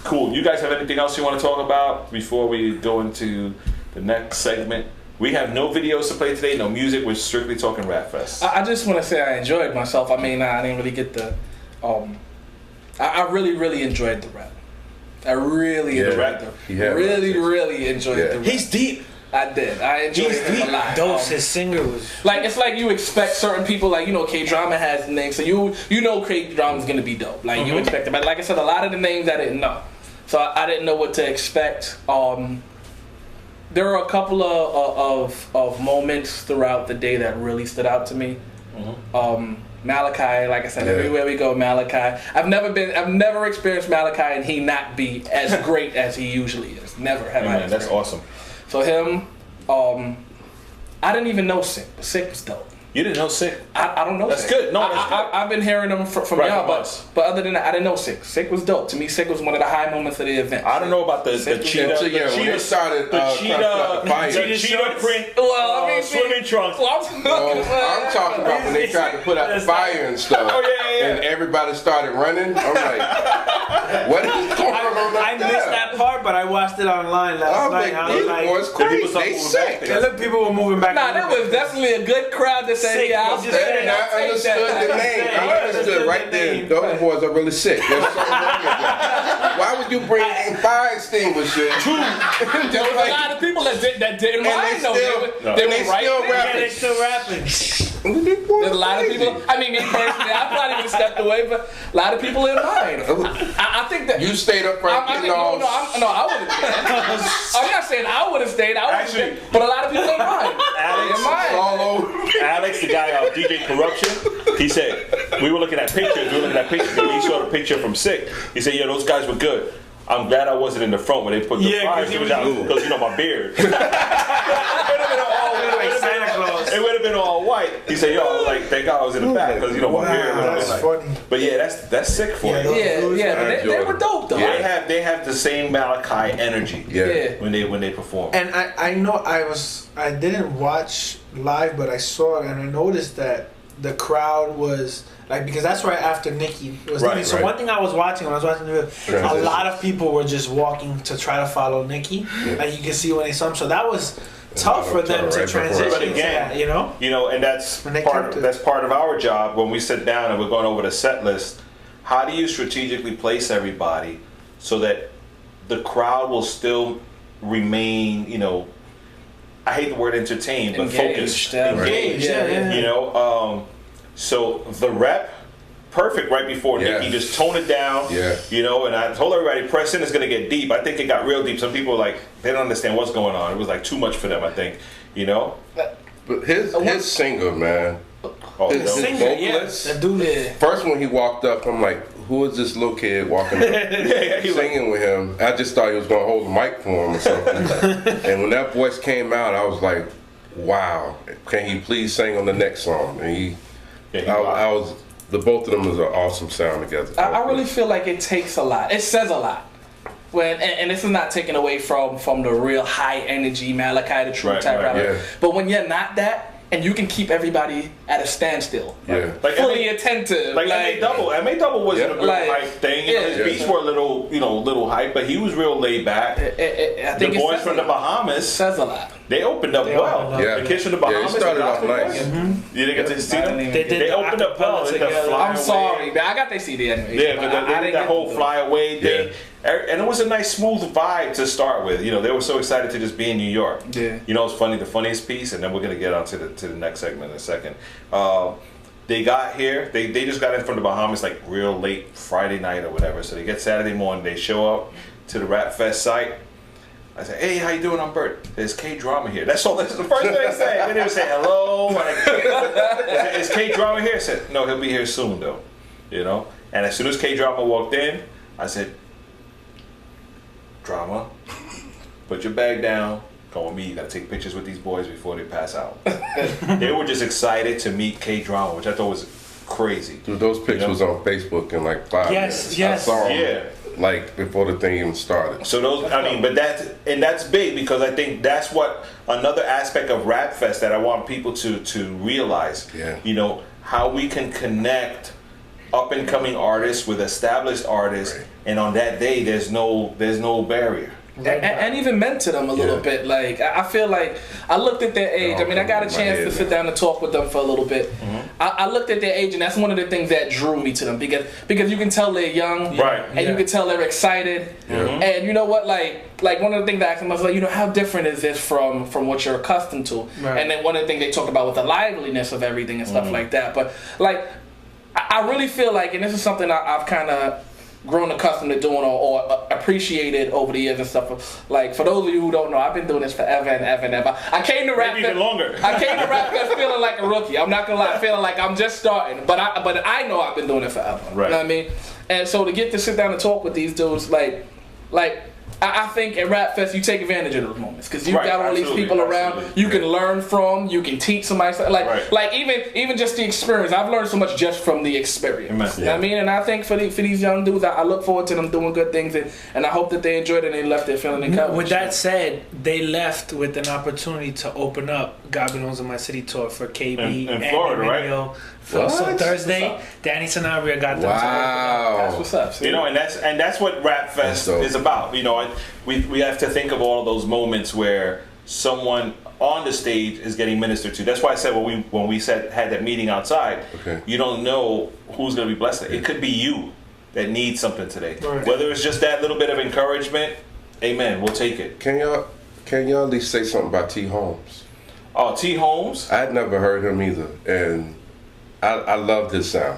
Cool. You guys have anything else you want to talk about before we go into the next segment? We have no videos to play today, no music. We're strictly talking Rap Fest. I just want to say I enjoyed myself. I mean, I didn't really get the. I really enjoyed the rap. I really enjoyed really enjoyed the rap. He's deep. I did. I enjoyed it a lot. Dose, his singer was. Like, it's like you expect certain people, like, you know, K-Drama has names, so you know K-Drama's gonna be dope. Like, you expect it. But like I said, a lot of the names I didn't know. So I didn't know what to expect. There were a couple of moments throughout the day that really stood out to me. Malachi, like I said, everywhere we go, Malachi. I've never experienced Malachi and he not be as great as he usually is. Never have I. That's awesome. So him, I didn't even know Sick, but Sick was dope. You didn't know Sick? I don't know. That's Sick. good. No, that's good. I've been hearing them from Right, y'all, from us. but other than that, I didn't know Sick. Sick was dope. To me, Sick was one of the high moments of the event. I don't know about the cheetah. So, yeah, when they started the cheetah cheetah print. Well, I mean, swimming trunks. Well, I'm talking about when they tried to put out the fire and stuff. Oh, yeah. And everybody started running. I'm like, what is going on? I missed that part, but I watched it online last night. I was These like, boys crazy. They sick. look, people were moving back. Nah, there was definitely a good crowd that said, Sick. yeah, I'll Just stay. said- And I understood the name. I understood right there. Those boys are really sick. There's something wrong with them. Why would you bring in fire extinguishers? There was a lot of people that didn't mind though. They were right still there. Yeah, rapping. they still rapping. There's a lot of people. I mean, me personally, I probably would have stepped away, but a lot of people in mind. I think that You stayed up front getting all. I would have. I'm not saying I would have stayed. I would have Actually- stayed, but a lot of people in mind. Alex, In mind. all over. Alex, the guy DJ Corruption, he said, we were looking at pictures, and he showed a picture from Sick. He said, yeah, those guys were good. I'm glad I wasn't in the front when they put the fire extinguisher out, because, you know, my beard. Santa Claus. It would have been all white. He said, yo, like, thank God I was in the back, because, you know, my beard would have That's been like. funny. But yeah, that's Sick for you. Yeah, but they were dope though. They have the same Malachi energy Yeah. when they perform. And I know I didn't watch live, but I saw it and I noticed that the crowd was like, because that's right after Nicki was Right, leaving. So right. one thing I was watching when I was watching the video, a Transition. lot of people were just walking to try to follow Nicki. Like you can see when they saw him. So that was tough for them to Right before. transition But to again, that, you know? You know, and that's When they part kept it. that's part of our job when we sit down and we're going over the set list. How do you strategically place everybody so that the crowd will still remain, you know, I hate the word entertained, but Engaged, focused, Engaged, yeah. you know. So the rep, perfect right before Yeah. Nicki, just tone it down. Yeah. You know, and I told everybody, press in is going to get deep. I think it got real deep. Some people like they don't understand what's going on. It was like too much for them. I think, you know. But his singer, man. Oh, His no. vocalist. That dude there. First when he walked up, I'm like, who is this little kid walking up? Yeah, he was like, Singing with him. I just thought he was gonna hold the mic for him or something. And when that voice came out, I was like, wow, can he please sing on the next song? And I was the both of them was an awesome sound together. I really feel like it takes a lot. It says a lot. When and this is not taken away from the real high energy Malachi the True Right, type right, rapper. yeah. But when you're not that, and you can keep everybody at a standstill, Yeah. Like fully MA attentive, Like MA Double wasn't a real Like, hype thing. You know, his yeah. beats were a little hype, but he was real laid back. I think The it boys says from a the lot. Bahamas, Says a lot. they opened up well. opened up. Yeah. The kids from the Yeah, he Bahamas, started the off gospel nice. boys. You didn't get to see I them? didn't even They get did They the opened up well. acapella They got together. Fly I'm Away. sorry, man. I got their CD anyway. Yeah, but they I did didn't that get whole to- fly away thing. And it was a nice smooth vibe to start with. You know, they were so excited to just be in New York. Yeah. You know, it's funny, the funniest piece, and then we're gonna get on to the next segment in a second. They got here, they just got in from the Bahamas like real late Friday night or whatever. So they get Saturday morning, they show up to the Rap Fest site. I said, hey, how you doing? I'm Bert. There's K-Drama here. That's all. That's the first thing they say. Then they would say, hello. Is K-Drama here? I said, no, he'll be here soon, though. You know? And as soon as K-Drama walked in, I said, Drama, put your bag down. Come with me. You got to take pictures with these boys before they pass out. They were just excited to meet K-Drama, which I thought was crazy. Dude, those pictures on Facebook in like 5 minutes. Yes. I saw them Yeah. like before the thing even started. So those, I mean, but that's big because I think that's what another aspect of Rap Fest that I want people to realize. Yeah. You know, how we can connect up and coming artists with established artists, Right. and on that day there's no barrier. And even mentor them a little Yeah. bit. Like I feel like I looked at their age. I mean, I got a My chance head, to sit down and talk with them for a little bit. I looked at their age, and that's one of the things that drew me to them because you can tell they're young, Right. And you can tell they're excited. And you know what, like one of the things that I asked them, I was like, you know, how different is this from what you're accustomed to? Right. And then one of the things they talked about was the liveliness of everything and stuff like that. But like, I really feel like, and this is something I've kind of grown accustomed to doing or appreciated over the years and stuff. Like, for those of you who don't know, I've been doing this forever and ever and ever. I came to Rap Maybe even longer. I came to Rap Fest feeling like a rookie. I'm not gonna lie, feeling like I'm just starting. But I know I've been doing it forever. Right. You know what I mean? And so to get to sit down and talk with these dudes, like I think at Rap Fest you take advantage of those moments because you've Right, got all these absolutely, people around absolutely. you can learn from, you can teach somebody something. Right. Like even just the experience. I've learned so much just from the experience. Amen. You know what I mean? And I think for these young dudes, I look forward to them doing good things, and I hope that they enjoyed it and they left there feeling encouraged. With that said, they left with an opportunity to open up God Belongs in My City tour for KB in and Florida, right? Radio. So What? Thursday, Danny Sanabria got them to open up. Wow. That's what's up. See? You know, and that's what Rap Fest That's dope. is about. You know, we have to think of all of those moments where someone on the stage is getting ministered to. That's why I said when we had that meeting outside, Okay. you don't know who's going to be blessed. It could be you that needs something today. Right. Whether it's just that little bit of encouragement, amen, we'll take it. Can y'all at least say something about T. Holmes? Oh, T. Holmes, I'd never heard him either, and I love his sound.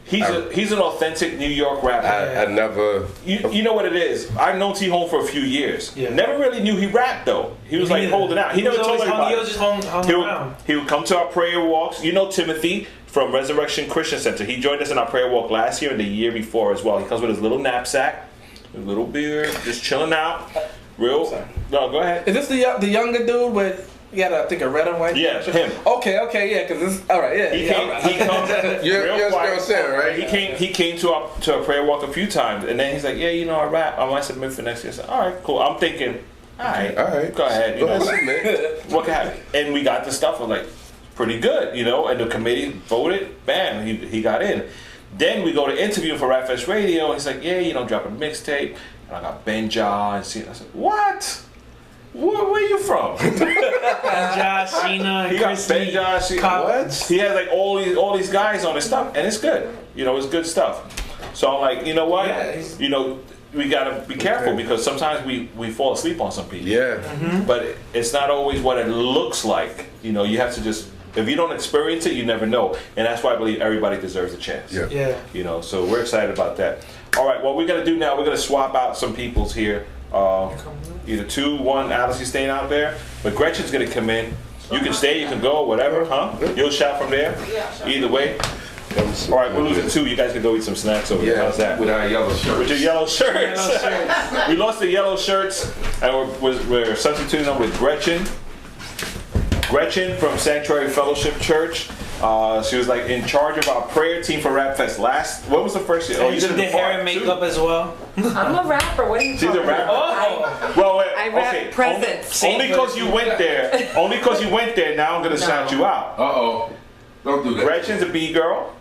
he's an authentic New York rapper. I never. You know what it is? I've known T. Holmes for a few years. Yeah. Never really knew he rapped though. He was like neither. holding out. He never told anybody. He was just hung around. He would come to our prayer walks. You know Timothy from Resurrection Christian Center. He joined us in our prayer walk last year and the year before as well. He comes with his little knapsack, his little beard, just chilling out. Real. No, go ahead. Is this the younger dude with? You got, I think, a red and white. Yeah, him. Okay, yeah, because this. All right, yeah. He yeah, came. all right. He comes. You're real quiet. saying, right? He came to our prayer walk a few times, and then he's like, "Yeah, you know, I rap. I might submit for next year." I said, "All right, cool." I'm thinking, "All right, go ahead." You know, what can happen? And we got the stuff. We're like, pretty good, you know. And the committee voted. Bam, he got in. Then we go to interview him for Rap Fest Radio, and he's like, "Yeah, you know, drop a mixtape." And I got Benja and C. I said, "What? Where you from?" Josh, Sheena, He got Christy, Benja. What? He has like all these guys on his stuff, and it's good. You know, it's good stuff. So I'm like, you know what? Yeah, you know, we gotta be careful because sometimes we fall asleep on some people. Yeah. But it's not always what it looks like. You know, you have to just. If you don't experience it, you never know. And that's why I believe everybody deserves a chance. Yeah. Yeah. You know, so we're excited about that. All right, what we're going to do now, we're going to swap out some people's here. Either 2, 1, Alice, you staying out there. But Gretchen's going to come in. You can stay, you can go, whatever, huh? You'll shout from there? Yeah, sure. Either way. All right, we're losing 2. You guys can go eat some snacks over there. How's that? With our yellow shirts. With your yellow shirts. We lost the yellow shirts, and we're substituting them with Gretchen. Gretchen from Sanctuary Fellowship Church. She was like in charge of our prayer team for Rap Fest what was the first year? Oh, you She did did the hair part, and too. makeup as well. I'm a rapper. What are you She's talking a rapper. about? Well, wait, I rap okay. presents. Only because you went there. Only because you went there. Now I'm gonna shout you out. Uh-oh. Don't do that. Gretchen's a B girl.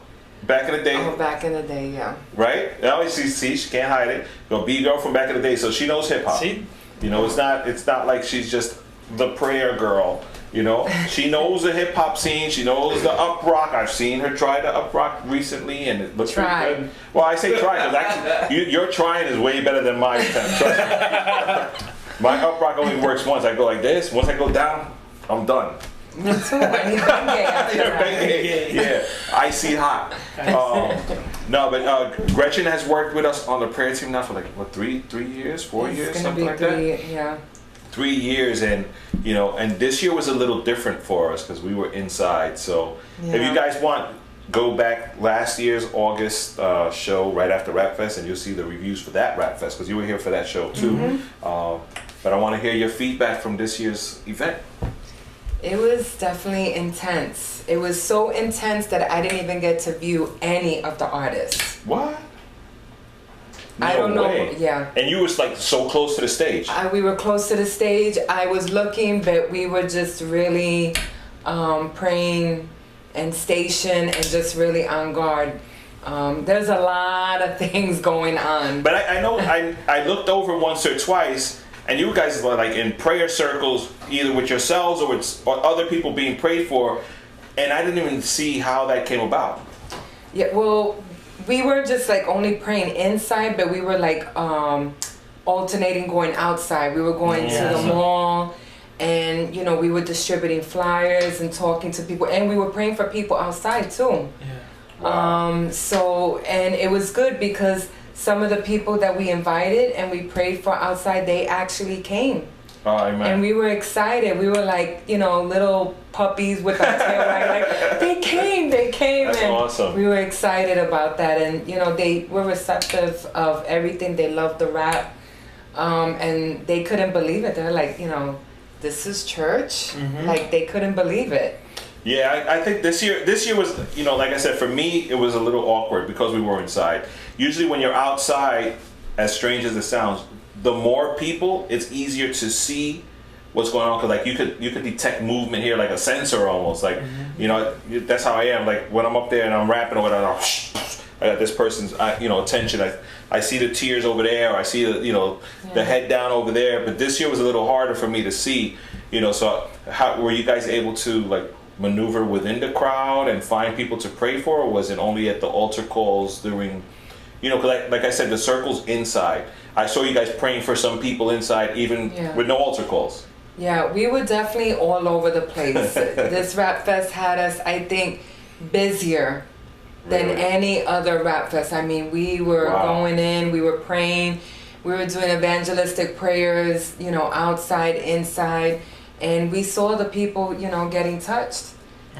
Back in the day, Oh, back in the day, yeah. right? Now she can't hide it. The B girl from back in the day, so she knows hip hop. See? You know, it's not like she's just the prayer girl. You know, she knows the hip hop scene. She knows the up rock. I've seen her try the up rock recently, and it looks pretty Try. good. Well, I say try because actually, your trying is way better than my attempt. Trust me. My up rock only works once. I go like this. Once I go down, I'm done. Me too. I need Bengay after that. Yeah, icy hot. No, but Gretchen has worked with us on the prayer team now for like what 3 years, 4 years, It's gonna something be like that. 3, yeah. 3 years, and you know, and this year was a little different for us because we were inside. So if Yeah. you guys want, go back last year's August show right after Rap Fest, and you'll see the reviews for that Rap Fest because you were here for that show too. But I want to hear your feedback from this year's event. It was definitely intense. It was so intense that I didn't even get to view any of the artists. What? I don't know. way. Yeah. And you was like so close to the stage. We were close to the stage. I was looking, but we were just really praying and stationed and just really on guard. There's a lot of things going on. But I know I looked over once or twice, and you guys were like in prayer circles, either with yourselves or with other people being prayed for, and I didn't even see how that came about. Yeah, well, we were just like only praying inside, but we were like alternating going outside. We were going to the mall, and you know, we were distributing flyers and talking to people, and we were praying for people outside too. Yeah. Wow. So, and it was good because some of the people that we invited and we prayed for outside, they actually came. Oh, amen. And we were excited. We were like, you know, little puppies with our tail wagging. Like, they came. That's and awesome. we were excited about that. And, you know, they were receptive of everything. They loved the rap. and they couldn't believe it. They're like, this is church. Like they couldn't believe it. Yeah, I think this year was, like I said, for me, it was a little awkward because we were inside. Usually when you're outside, as strange as it sounds, the more people, it's easier to see what's going on. Cause like you could detect movement here, like a sensor almost. Like, that's how I am. Like when I'm up there and I'm rapping or whatever, I got this person's, attention. I see the tears over there. Or I see the head down over there. But this year was a little harder for me to see. So how were you guys able to like maneuver within the crowd and find people to pray for, or was it only at the altar calls during, cause like I said, the circle's inside. I saw you guys praying for some people inside, even with no altar calls. Yeah, we were definitely all over the place. This Rap Fest had us, I think, busier than any other Rap Fest. I mean, we were going in, we were praying, we were doing evangelistic prayers, outside, inside. And we saw the people, getting touched.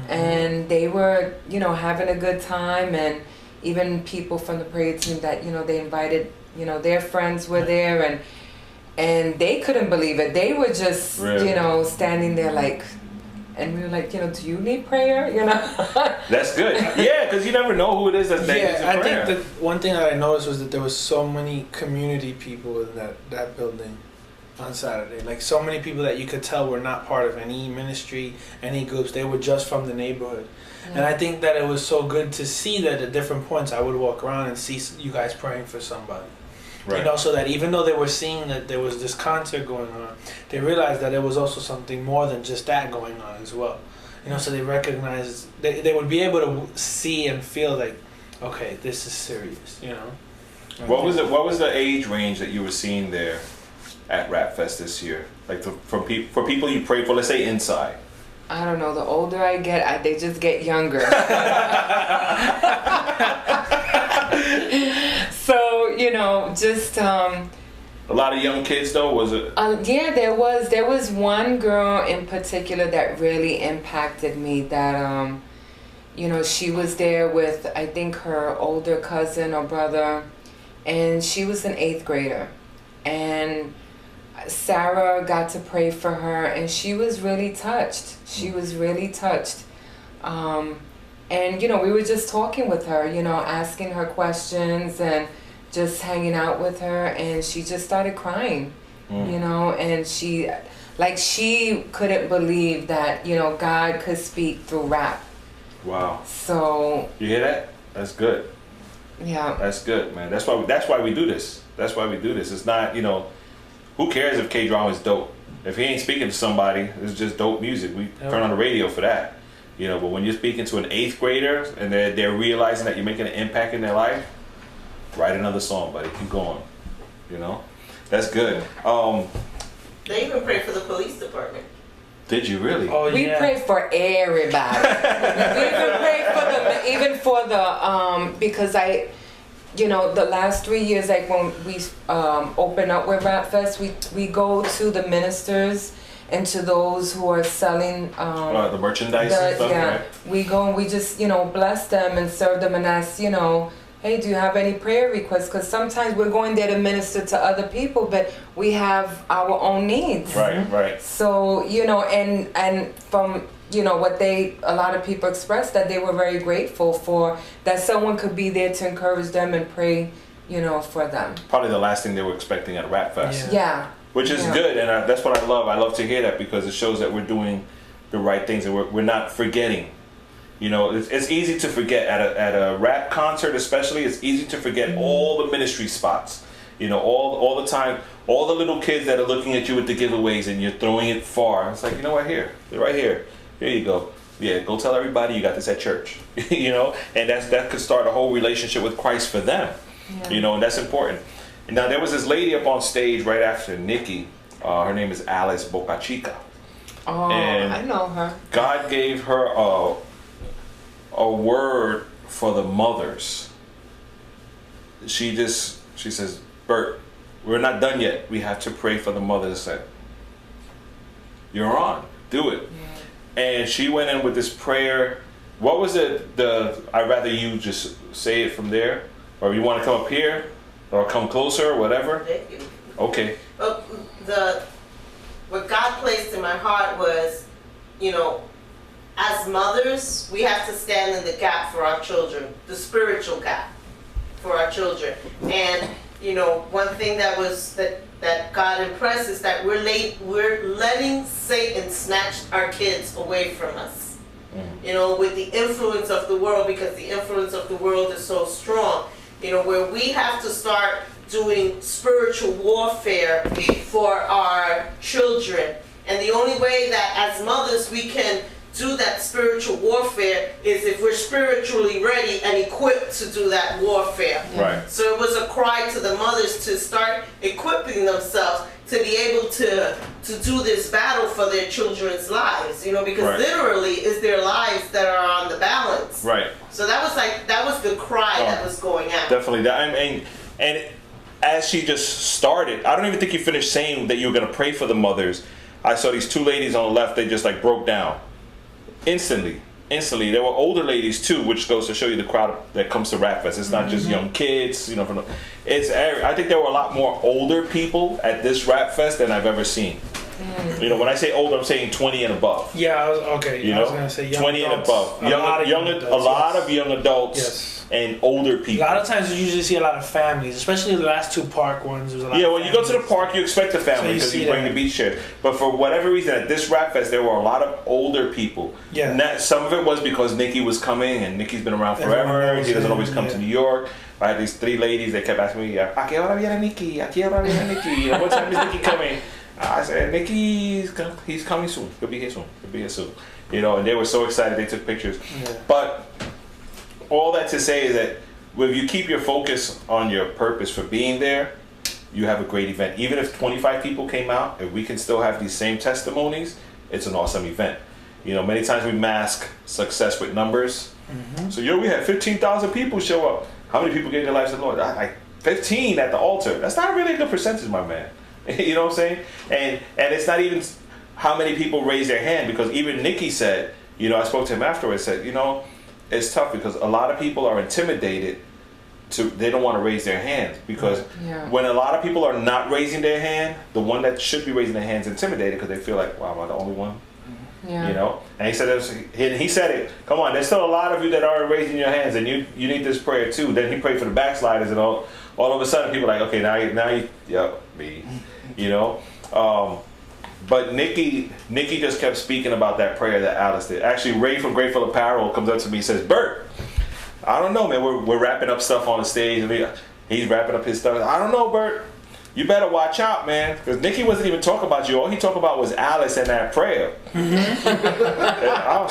And they were, having a good time. And even people from the prayer team that, they invited, their friends were there. And they couldn't believe it. They were just, standing there like, and we were like, do you need prayer? That's good. Yeah, because you never know who it is that's needing prayer. I think that one thing that I noticed was that there was so many community people in that building on Saturday. Like so many people that you could tell were not part of any ministry, any groups. They were just from the neighborhood. And I think that it was so good to see that at different points I would walk around and see you guys praying for somebody. Right. So that even though they were seeing that there was this concert going on, they realized that it was also something more than just that going on as well. So they recognized, they would be able to see and feel like, okay, this is serious, What was the age range that you were seeing there at Rap Fest this year? Like for people you pray for, let's say inside. I don't know. The older I get, they just get younger. So just. A lot of young kids, though, was it? Yeah, there was one girl in particular that really impacted me. That she was there with, I think, her older cousin or brother, and she was an 8th grader, and Sarah got to pray for her, and she was really touched. She was really touched. And, we were just talking with her, asking her questions and just hanging out with her, and she just started crying, and she couldn't believe that, God could speak through rap. Wow. So. You hear that? That's good. Yeah. That's good, man. That's why we do this. That's why we do this. It's not, who cares if K-Drama is dope? If he ain't speaking to somebody, it's just dope music. We turn on the radio for that. But when you're speaking to an 8th grader and they're realizing that you're making an impact in their life, write another song, buddy. Keep going. That's good. They even pray for the police department. Did you really? Oh, we pray for everybody. We even pray for the because the last 3 years, like when we open up with Rap Fest, we go to the ministers and to those who are selling the merchandise and stuff, right? We go and we just bless them and serve them and ask hey, do you have any prayer requests? Because sometimes we're going there to minister to other people, but we have our own needs. Right. So and from what a lot of people expressed that they were very grateful for that someone could be there to encourage them and pray for them. Probably the last thing they were expecting at a Rap Fest. Yeah. Which is good, and that's what I love. I love to hear that because it shows that we're doing the right things and we're not forgetting. It's easy to forget at a rap concert, especially. It's easy to forget all the ministry spots. All the time, all the little kids that are looking at you with the giveaways, and you're throwing it far. It's like, what? Here, right here. Here you go. Yeah, go tell everybody you got this at church. And that could start a whole relationship with Christ for them. Yeah. And that's important. Now, there was this lady up on stage right after Nikki. Her name is Alice Boca Chica. Oh, and I know her. God gave her a word for the mothers. She says, Bert, we're not done yet. We have to pray for the mothers. You're on. Do it. Yeah. And she went in with this prayer. What was it? I'd rather you just say it from there. Or you want to come up here? Or come closer, or whatever. Okay. What God placed in my heart was, as mothers, we have to stand in the gap for our children, the spiritual gap for our children. And, one thing that God impressed is that we're letting Satan snatch our kids away from us. With the influence of the world, because the influence of the world is so strong, where we have to start doing spiritual warfare for our children. And the only way that as mothers we can do that spiritual warfare is if we're spiritually ready and equipped to do that warfare. Right. So it was a cry to the mothers to start equipping themselves to be able to do this battle for their children's lives, because literally it's their lives that are on the balance. Right. So that was the cry that was going out. Definitely that. And as she just started, I don't even think you finished saying that you were going to pray for the mothers. I saw these two ladies on the left, they just like broke down. Instantly. There were older ladies too, which goes to show you the crowd that comes to Rap Fest. It's not just young kids, I think there were a lot more older people at this Rap Fest than I've ever seen. When I say older, I'm saying 20 and above. Yeah, I was gonna say young 20 adults. and above. A lot of young adults. Yes. And older people. A lot of times you usually see a lot of families, especially the last two park ones. There's a lot when you go to the park, you expect a family because you bring the beach chair. But for whatever reason, at this Rap Fest, there were a lot of older people. Yeah. And some of it was because Nikki was coming, and Nikki's been around forever. He doesn't always come to New York. I had these three ladies that kept asking me, ¿A qué hora viene Nikki? ¿A qué hora viene Nikki? What time is Nikki coming? I said, Nikki's coming soon. He'll be here soon. And they were so excited. They took pictures. Yeah. But all that to say is that if you keep your focus on your purpose for being there, you have a great event. Even if 25 people came out, if we can still have these same testimonies, it's an awesome event. Many times we mask success with numbers. Mm-hmm. So, we had 15,000 people show up. How many people gave their lives to the Lord? Like 15 at the altar. That's not really a good percentage, my man. You know what I'm saying? And it's not even how many people raise their hand, because even Nikki said, I spoke to him afterwards, said, it's tough because a lot of people are intimidated they don't want to raise their hands, because when a lot of people are not raising their hand, the one that should be raising their hand is intimidated because they feel like, wow, am I the only one? Yeah. And he said it, come on, there's still a lot of you that aren't raising your hands, and you need this prayer too. Then he prayed for the backsliders, and all of a sudden people are like, okay, now me. But Nikki just kept speaking about that prayer that Alice did. Actually, Ray from Grateful Apparel comes up to me and says, Bert, I don't know, man. We're wrapping up stuff on the stage, and he's wrapping up his stuff. I don't know, Bert. You better watch out, man, because Nikki wasn't even talking about you. All he talked about was Alice and that prayer.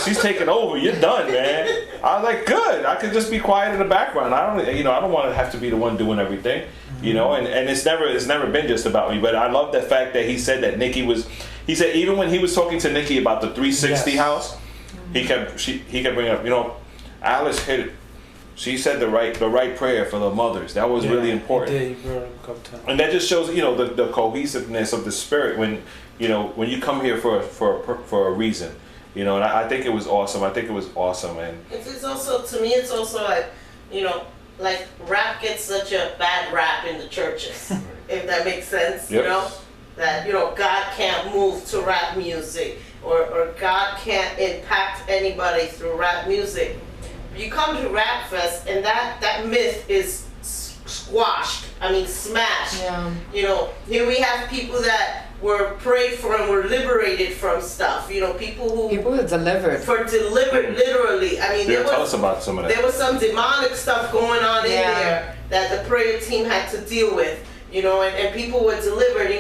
She's taking over. You're done, man. I was like, good. I could just be quiet in the background. I don't want to have to be the one doing everything, And it's never been just about me. But I love the fact that he said that Nikki was. He said even when he was talking to Nikki about the 360 house, he kept bringing up, Alice hit it. She said the right prayer for the mothers. That was really important. He brought up a couple times. And that just shows, the cohesiveness of the spirit when you come here for a reason. And I think it was awesome. And it's also, to me, it's also like, like rap gets such a bad rap in the churches, if that makes sense. Yep. That God can't move to rap music, or God can't impact anybody through rap music. You come to Rap Fest and that myth is squashed. Smashed. Yeah. Here we have people that were prayed for and were liberated from stuff. People who are delivered. Literally. Tell us about some of that. There was some demonic stuff going on in there that the prayer team had to deal with. And people were delivered,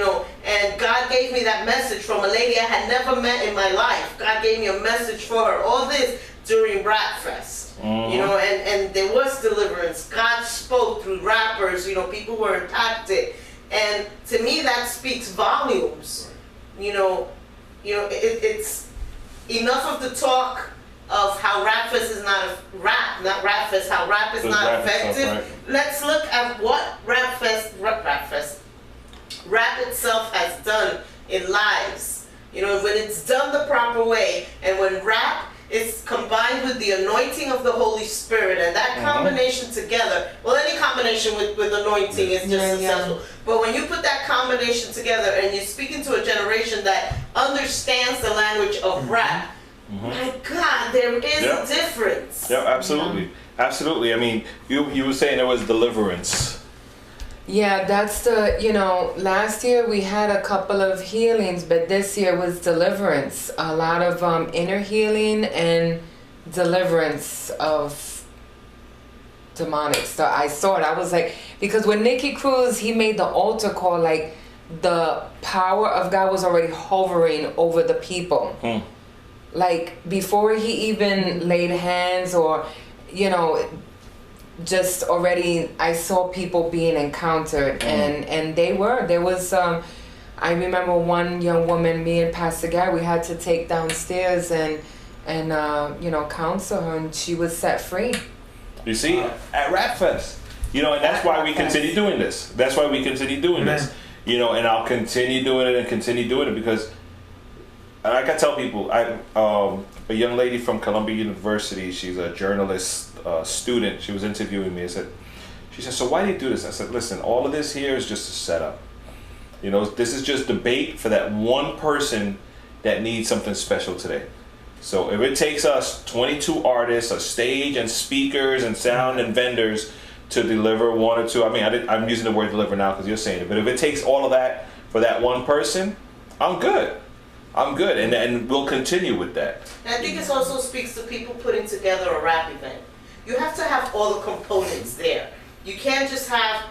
and God gave me that message from a lady I had never met in my life. God gave me a message for her. All this during Rap Fest. Mm-hmm. And there was deliverance. God spoke through rappers, people were impacted. And to me that speaks volumes. It's enough of the talk of how Rap Fest is not Rap Fest, how rap is not effective. Stuff, right? Let's look at what Rap itself has done in lives. When it's done the proper way, and when rap is combined with the anointing of the Holy Spirit, and that combination together, well, any combination with anointing is just successful. But when you put that combination together and you're speaking to a generation that understands the language of rap, my God, there is a difference. Yeah, absolutely. Absolutely. I mean, you were saying there was deliverance. Yeah, that's last year we had a couple of healings, but this year was deliverance. A lot of inner healing and deliverance of demonic stuff. I saw it. I was like, because when Nicky Cruz, he made the altar call, like the power of God was already hovering over the people. Like before he even laid hands or, just already I saw people being encountered and there was I remember one young woman, me and Pastor Gary, we had to take downstairs and counsel her, and she was set free. You see, at Rap Fest, and that's why we continue doing this. That's why we continue doing this, and I'll continue doing it because, like I tell people, a young lady from Columbia University, she's a journalist student. She was interviewing me. She said, so why do you do this? I said, listen, all of this here is just a setup. This is just debate for that one person that needs something special today. So if it takes us 22 artists, a stage and speakers and sound and vendors to deliver one or two, I'm using the word deliver now because you're saying it, but if it takes all of that for that one person, I'm good. And we'll continue with that. And I think it also speaks to people putting together a rap event. You have to have all the components there. You can't just have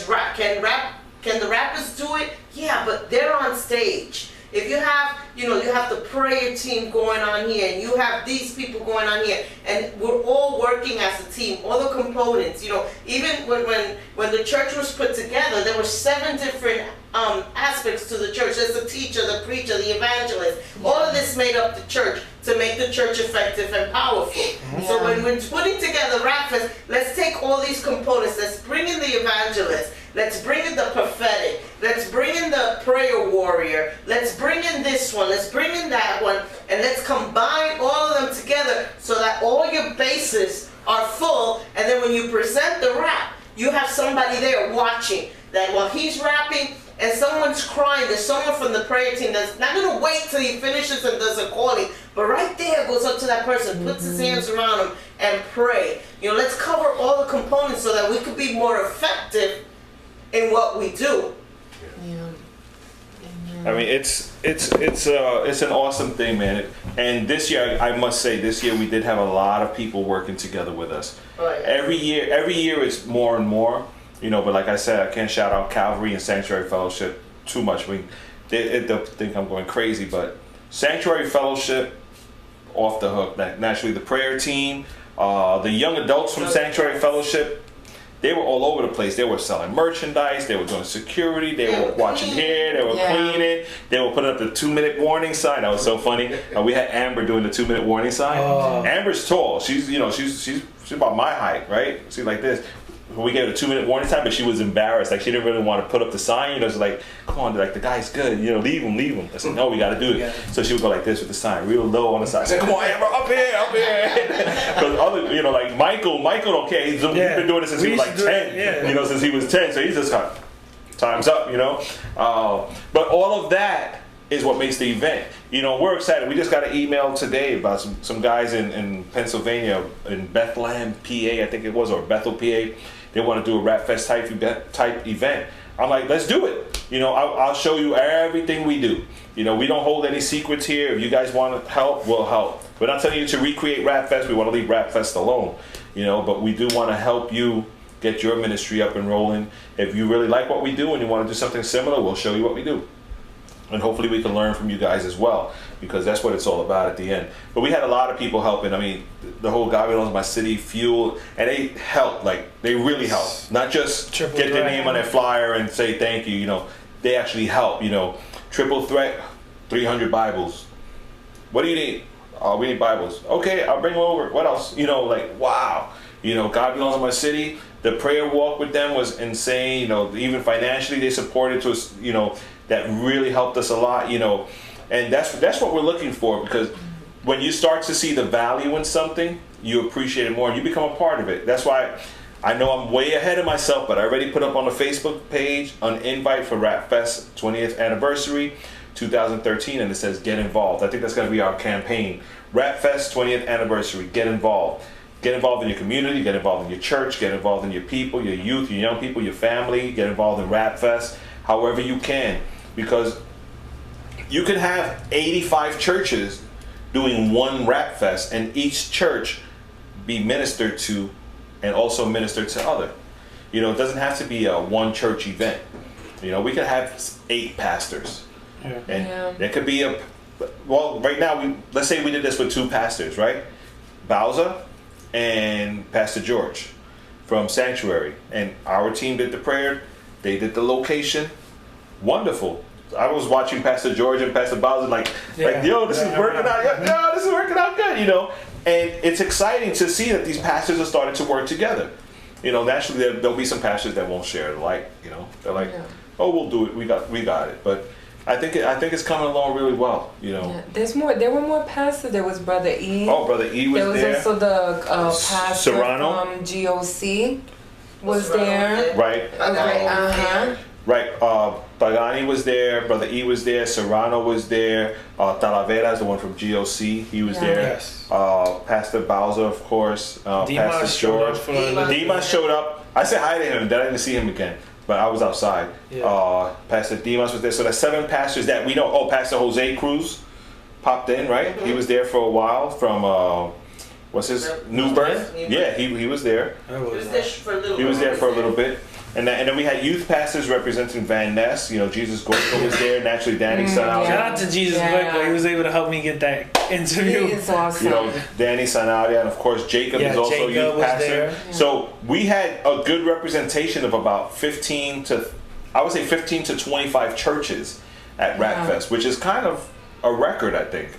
rap. Can the rappers do it? Yeah, but they're on stage. If you have, you have the prayer team going on here, and you have these people going on here, and we're all working as a team, all the components, even when the church was put together, there were 7 different aspects to the church. There's the teacher, the preacher, the evangelist. All of this made up the church to make the church effective and powerful. So when we're putting together Rap Fest, let's take all these components. Let's bring in the evangelist. Let's bring in the prophetic. Let's bring in the prayer warrior. Let's bring in this one. Let's bring in that one. And let's combine all of them together so that all your bases are full. And then when you present the rap, you have somebody there watching that while he's rapping and someone's crying, there's someone from the prayer team that's not going to wait till he finishes and does a calling, but right there goes up to that person, puts his hands around him and pray. Let's cover all the components so that we could be more effective in what we do. I mean, it's an awesome thing, man. And this year, I must say, we did have a lot of people working together with us. Oh, yeah. Every year it's more and more. But like I said, I can't shout out Calvary and Sanctuary Fellowship too much. They'll think I'm going crazy, but Sanctuary Fellowship, off the hook. Naturally, the prayer team, the young adults from Sanctuary Fellowship, they were all over the place. They were selling merchandise. They were doing security. They were watching hair. They were cleaning. They were putting up the 2-minute warning sign. That was so funny. We had Amber doing the 2-minute warning sign. Amber's tall. She's about my height, right? She's like this. We gave her a 2-minute warning time, but she was embarrassed. Like, she didn't really want to put up the sign. It's like, come on, like, the guy's good. Leave him. I said, no, we got to do it. So she would go like this with the sign, real low on the side. I said, come on, Amber, up here. Because other, like Michael don't care. He's been doing this since he was like 10. Since he was 10. So he's just like, time's up. But all of that is what makes the event. We're excited. We just got an email today about some guys in Pennsylvania, in Bethlehem, PA, I think it was, or Bethel, PA. They want to do a Rap Fest type event. I'm like, let's do it. I'll show you everything we do. We don't hold any secrets here. If you guys want to help, we'll help. We're not telling you to recreate Rap Fest. We want to leave Rap Fest alone. But we do want to help you get your ministry up and rolling. If you really like what we do and you want to do something similar, we'll show you what we do. And hopefully we can learn from you guys as well, because that's what it's all about at the end. But we had a lot of people helping. I mean, the whole God Belongs My City, Fuel, and they helped. Like, they really helped. Not just get their name on that flyer and say thank you. They actually help. Triple Threat, 300 Bibles. What do you need? Oh, we need Bibles. Okay, I'll bring them over. What else? Wow. God Belongs My City. The prayer walk with them was insane. Even financially, they supported to us. That really helped us a lot. And that's what we're looking for, because when you start to see the value in something, you appreciate it more and you become a part of it. That's why I know I'm way ahead of myself, but I already put up on the Facebook page an invite for Rap Fest 20th anniversary 2013, and it says get involved. I think that's going to be our campaign. Rap Fest 20th anniversary, get involved. Get involved in your community, get involved in your church, get involved in your people, your youth, your young people, your family, get involved in Rap Fest however you can, because you can have 85 churches doing one Rap Fest and each church be ministered to and also ministered to other. You know, it doesn't have to be a one church event. You know, we could have 8 pastors. Yeah. And there could be right now, let's say we did this with 2 pastors, right? Bowser and Pastor George from Sanctuary. And our team did the prayer. They did the location. Wonderful. I was watching Pastor George and Pastor Bowser like yo, this is working out. Yo, this is working out good, you know. And it's exciting to see that these pastors are starting to work together. You know, naturally there'll be some pastors that won't share the light. You know, they're like, oh, we'll do it. We got it. But I think it's coming along really well. You know, there's more. There were more pastors. There was Brother E. Oh, Brother E was there. There was also the pastor Serrano from GOC was there. Right. Okay. Right. Pagani was there. Brother E was there. Serrano was there. Talavera is the one from GOC. He was there. Yes. Pastor Bowser, of course. Pastor George. Dimas showed up. I said hi to him. Then I didn't see him again. But I was outside. Yeah. Pastor Dimas was there. So there's 7 pastors that we know. Oh, Pastor Jose Cruz popped in, right? Mm-hmm. He was there for a while from, what's his, New Birth? Yeah, he was there. He was there for a little bit. And then we had youth pastors representing Van Ness. You know, Jesus Goico was there. Naturally, Danny Sanaldia. Shout out to Jesus Goico. He was able to help me get that interview. He is awesome. You know, Danny Sanaldia, and of course Jacob is also a youth pastor. Yeah. So we had a good representation of about 15 to 25 churches at Rap Fest, which is kind of a record, I think.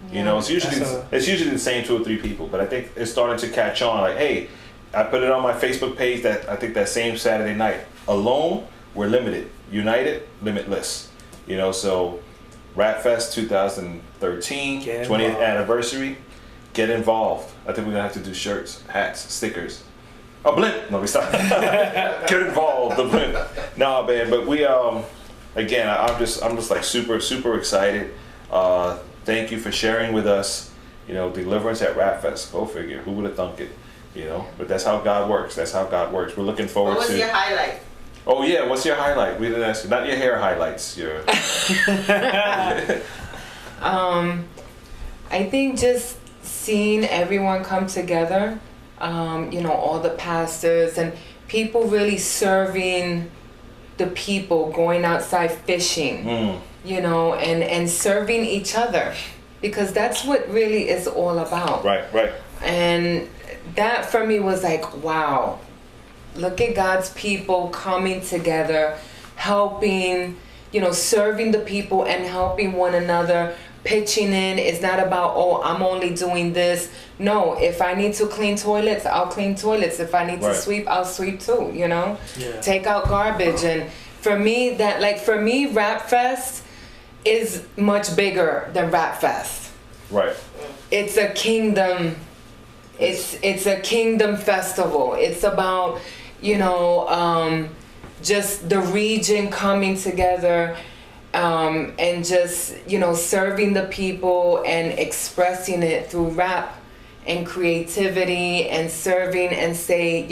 Yeah. You know, it's usually the same 2 or 3 people, but I think it's starting to catch on. Like, hey, I put it on my Facebook page that I think that same Saturday night. Alone, we're limited. United, limitless. You know, so Rap Fest 2013, 20th anniversary. Get involved. I think we're gonna have to do shirts, hats, stickers. A blimp. No, we stop. Get involved. The blimp. Nah, man. But we again, I'm just like super excited. Thank you for sharing with us. You know, deliverance at Rap Fest. Go figure. Who would have thunk it? You know, but that's how God works. We're looking forward to. What was your highlight? Oh yeah, what's your highlight? We didn't ask you. Not your hair highlights. Your. I think just seeing everyone come together. You know, all the pastors and people really serving the people, going outside fishing. You know, and serving each other, because that's what really is all about. Right. And that for me was like, wow, look at God's people coming together, helping, you know, serving the people and helping one another, pitching in. It's not about, oh, I'm only doing this. No, if I need to clean toilets, I'll clean toilets. If I need to sweep, I'll sweep too, you know? Yeah. Take out garbage. And for me, Rap Fest is much bigger than Rap Fest. Right. It's a kingdom. It's a kingdom festival. It's about, you know, just the region coming together, and just, you know, serving the people and expressing it through rap and creativity and serving and saying,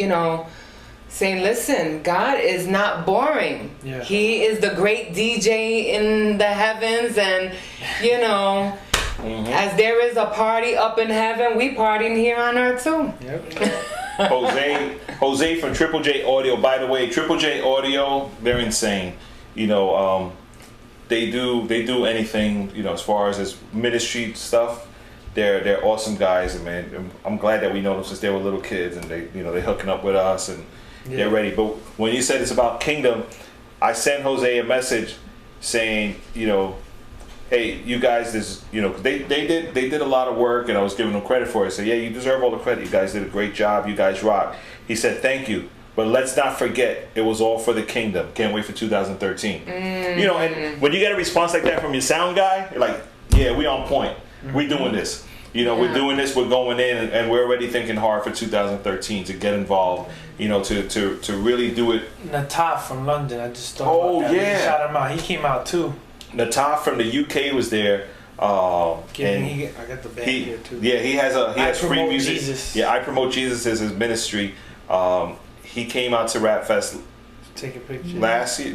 listen, God is not boring. Yeah. He is the great DJ in the heavens, and, you know, as there is a party up in heaven, we partying here on earth too. Yep. Jose from Triple J Audio. By the way, Triple J Audio, they're insane. You know, they do anything, you know, as far as ministry stuff. They're awesome guys, and man, I'm glad that we know them since they were little kids, and they're hooking up with us, and they're ready. But when you said it's about kingdom, I sent Jose a message saying, you know, hey, you guys, they did a lot of work, and I was giving them credit for it. I said, yeah, you deserve all the credit. You guys did a great job. You guys rock. He said, thank you. But let's not forget, it was all for the kingdom. Can't wait for 2013. You know, and when you get a response like that from your sound guy, you're like, yeah, we on point. We doing this. You know, we're doing this, we're going in, and we're already thinking hard for 2013 to get involved, you know, to really do it. Nataf from London, I just thought about that. Yeah. Shout him out. He came out too. Nataf from the UK was there. And I got the band here too. Yeah, he has free music. Jesus. Yeah, I Promote Jesus as his ministry. He came out to Rap Fest Taking pictures.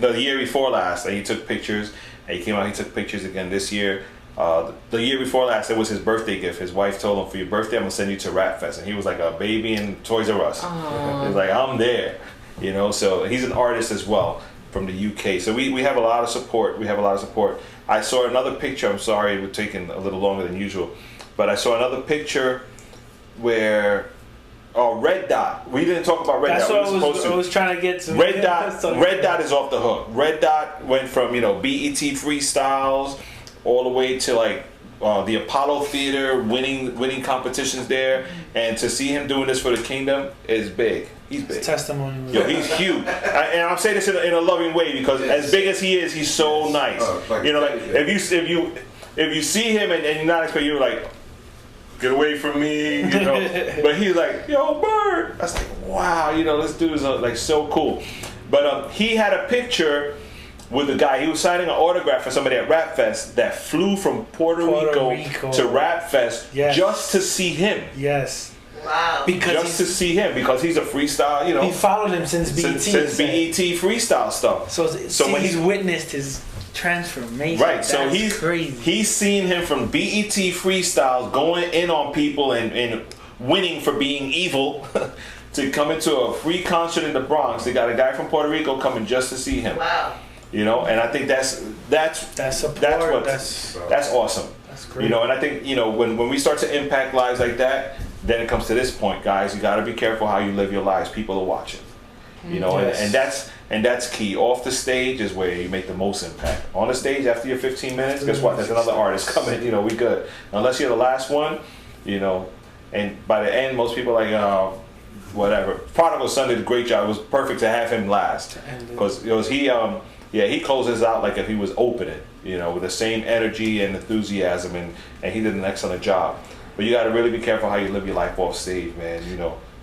the year before last, and he took pictures. And he came out, he took pictures again this year. The year before last, it was his birthday gift. His wife told him, for your birthday, I'm gonna send you to Rap Fest, and he was like a baby in Toys R Us. He was like, I'm there, you know. So he's an artist as well from the UK. So we have a lot of support. I saw another picture. I'm sorry, we're taking a little longer than usual, but I saw another picture where Red Dot. We didn't talk about Red Dot. That's what I was trying to get to. Red Dot is off the hook. Red Dot went from BET freestyles all the way to like the Apollo Theater, winning competitions there, and to see him doing this for the Kingdom is big. He's big. It's testimony. Yo, he's huge, and I'm saying this in a loving way because as big as he is, he's so nice. Like if you see him and you're not expecting, you're like, get away from me, But he's like, yo, Bird. I was like, wow, this dude is like so cool. But he had a picture with a guy. He was signing an autograph for somebody at Rap Fest that flew from Puerto Rico to Rap Fest just to see him. Yes. Wow. Because he's a freestyle, He followed him since BET. Since BET freestyle stuff. So when he's witnessed his transformation. Right. So he's seen him from BET freestyles going in on people and winning for being evil to come into a free concert in the Bronx. They got a guy from Puerto Rico coming just to see him. Wow. And I think that's support. That's awesome. That's great. And I think when we start to impact lives like that, then it comes to this point, guys. You got to be careful how you live your lives. People are watching. Yes. And that's key. Off the stage is where you make the most impact. On the stage, after your 15 minutes, guess what? There's another artist coming. We good. Unless you're the last one, and by the end, most people are like, whatever. Prodigal Son did a great job. It was perfect to have him last because he closes out like if he was opening, with the same energy and enthusiasm, and he did an excellent job. But you got to really be careful how you live your life off stage, man.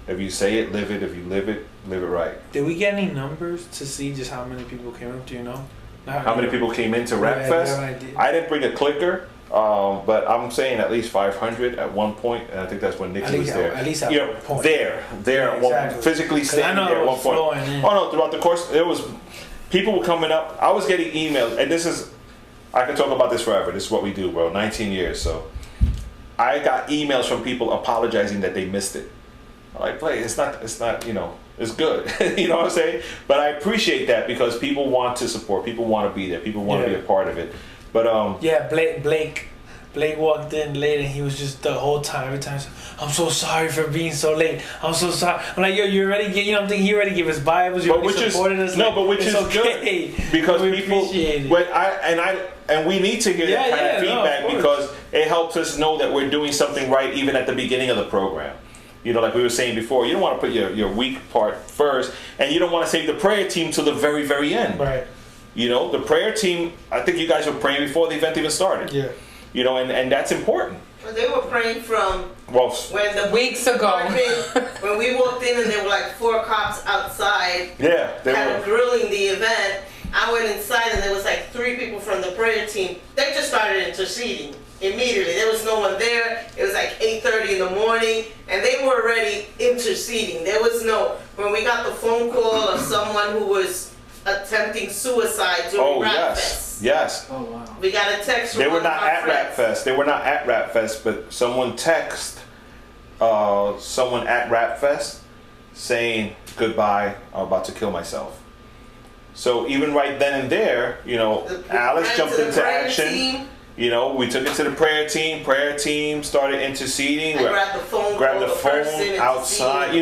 If you say it, live it. If you live it right. Did we get any numbers to see just how many people came up? Do you know? How many people came into Rap Fest? I didn't bring a clicker, but I'm saying at least 500 at one point, and I think that's when Nikki was there. At least at one point. There, exactly. Physically standing there at one point. Oh no! Throughout the course, people were coming up. I was getting emails, and I could talk about this forever. This is what we do, bro. 19 years, so. I got emails from people apologizing that they missed it. I'm like, play, it's not, it's good. You know what I'm saying? But I appreciate that because people want to support, people want to be there, people want to be a part of it. But Blake walked in late and he was just the whole time, every time, I'm so sorry for being so late. I'm so sorry. I'm like, yo, you already I'm thinking he already gave us Bibles, you already supported us. Which is okay. Good because people, and we need to hear that kind of feedback because it helps us know that we're doing something right even at the beginning of the program. Like we were saying before, you don't want to put your weak part first, and you don't want to save the prayer team till the very, very end. Right. The prayer team, I think you guys were praying before the event even started. Yeah. And that's important. Well, they were praying from when the weeks ago. When we walked in and there were like 4 cops outside. Yeah, they were grilling the event. I went inside and there was like 3 people from the prayer team. They just started interceding immediately. There was no one there. It was like 8:30 in the morning, and they were already interceding. There was when we got the phone call of someone who was attempting suicide during Rap Fest. Yes. Oh wow. We got a text from They were not at Rap Fest. They were not at Rap Fest, but someone texted someone at Rap Fest saying goodbye. I'm about to kill myself. So even right then and there, Alice jumped into action. Team. We took it to the prayer team. Prayer team started interceding. Grabbed the phone outside.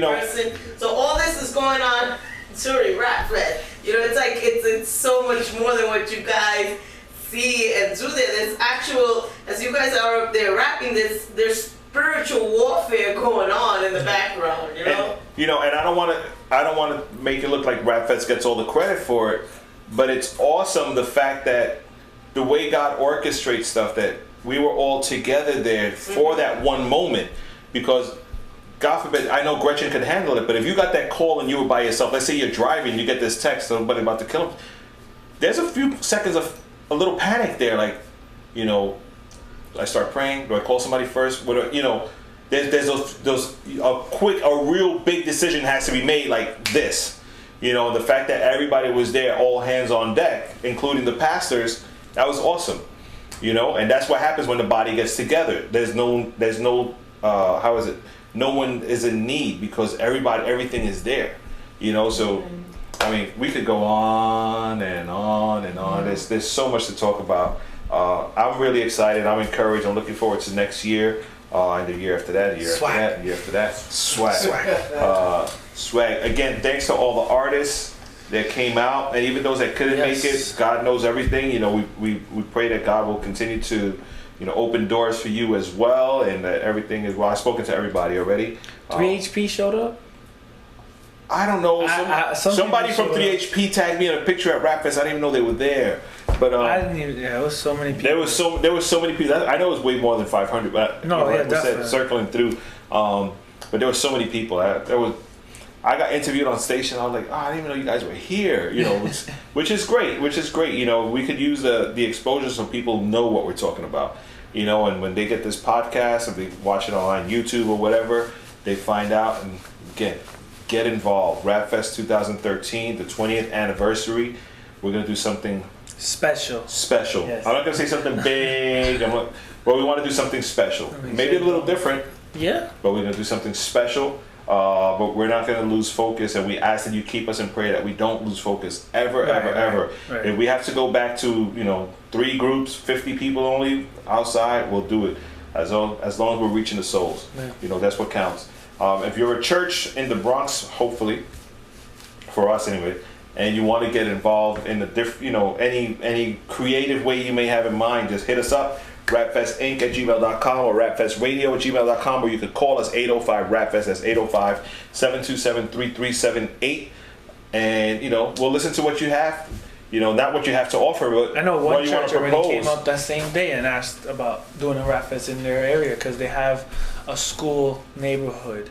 So all this is going on during Rap Fest. It's like it's so much more than what you guys see and do there. There's actual, as you guys are up there rapping, there's spiritual warfare going on in the background. And I don't want to make it look like Rap Fest gets all the credit for it, but it's awesome the fact that the way God orchestrates stuff, that we were all together there for that one moment, because God forbid, I know Gretchen could handle it, but if you got that call and you were by yourself, let's say you're driving, you get this text, somebody about to kill him, there's a few seconds of a little panic there, like, you know, I start praying, do I call somebody first? What, you know, there's those a real big decision has to be made like this. You know, the fact that everybody was there, all hands on deck, including the pastors, that was awesome. You know, and that's what happens when the body gets together. There's no how is it? No one is in need because everything is there. You know, so I mean, we could go on and on and on. There's so much to talk about. I'm really excited. I'm encouraged. I'm looking forward to next year, and the year after that, the year after that. Swag. Swag. Again, thanks to all the artists that came out, and even those that couldn't make it. God knows everything. You know, we pray that God will continue to, you know, open doors for you as well, and that everything is well. I've spoken to everybody already. 3HP showed up. I don't know. Somebody from 3HP tagged me in a picture at Rap Fest. I didn't even know they were there. But I didn't even. Yeah, it was so many people. There was so many people. I know it was way more than 500. But definitely circling through. But there were so many people. I got interviewed on station. I was like, I didn't even know you guys were here. You know, which is great. You know, we could use the exposure so people know what we're talking about. You know, and when they get this podcast, if they watch it on YouTube or whatever, they find out and get involved. Rap Fest 2013, the 20th anniversary. We're gonna do something special. Yes. I'm not gonna say something big. But we want to do something special. Maybe a little different. Yeah. But we're gonna do something special. But we're not going to lose focus, and we ask that you keep us in prayer that we don't lose focus ever. Right. If we have to go back to 3 groups, 50 people only outside, we'll do it as long as we're reaching the souls. Yeah. You know, that's what counts. If you're a church in the Bronx, hopefully, for us anyway, and you want to get involved in any creative way you may have in mind, just hit us up. rapfestinc@gmail.com or rapfestradio@gmail.com, or you could call us 805-RAPFEST. That's 805-727-3378. And, we'll listen to what you have. Not what you have to offer, but I know one you church already came up that same day and asked about doing a Rap Fest in their area because they have a school neighborhood.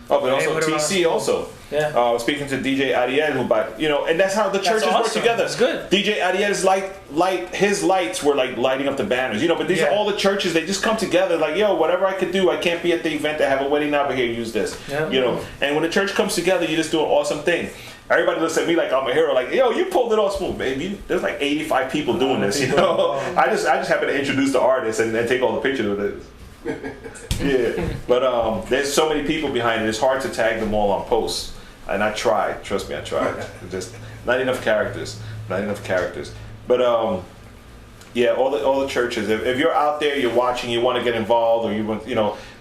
Oh, but also TC also. Yeah. Speaking to DJ Ariel, and that's how the churches work together. That's good. DJ Ariel's his lights were like lighting up the banners, but these are all the churches. They just come together like, whatever I could do. I can't be at the event. I have a wedding now, but here, use this. Yeah. And when the church comes together, you just do an awesome thing. Everybody looks at me like I'm a hero. Like, you pulled it off smooth, baby. There's like 85 people doing this. I just happen to introduce the artist and take all the pictures of it. Yeah, but there's so many people behind it. It's hard to tag them all on posts, and I tried. Trust me, I tried. Just not enough characters. But all the churches. If you're out there, you're watching, you want to get involved, or you want,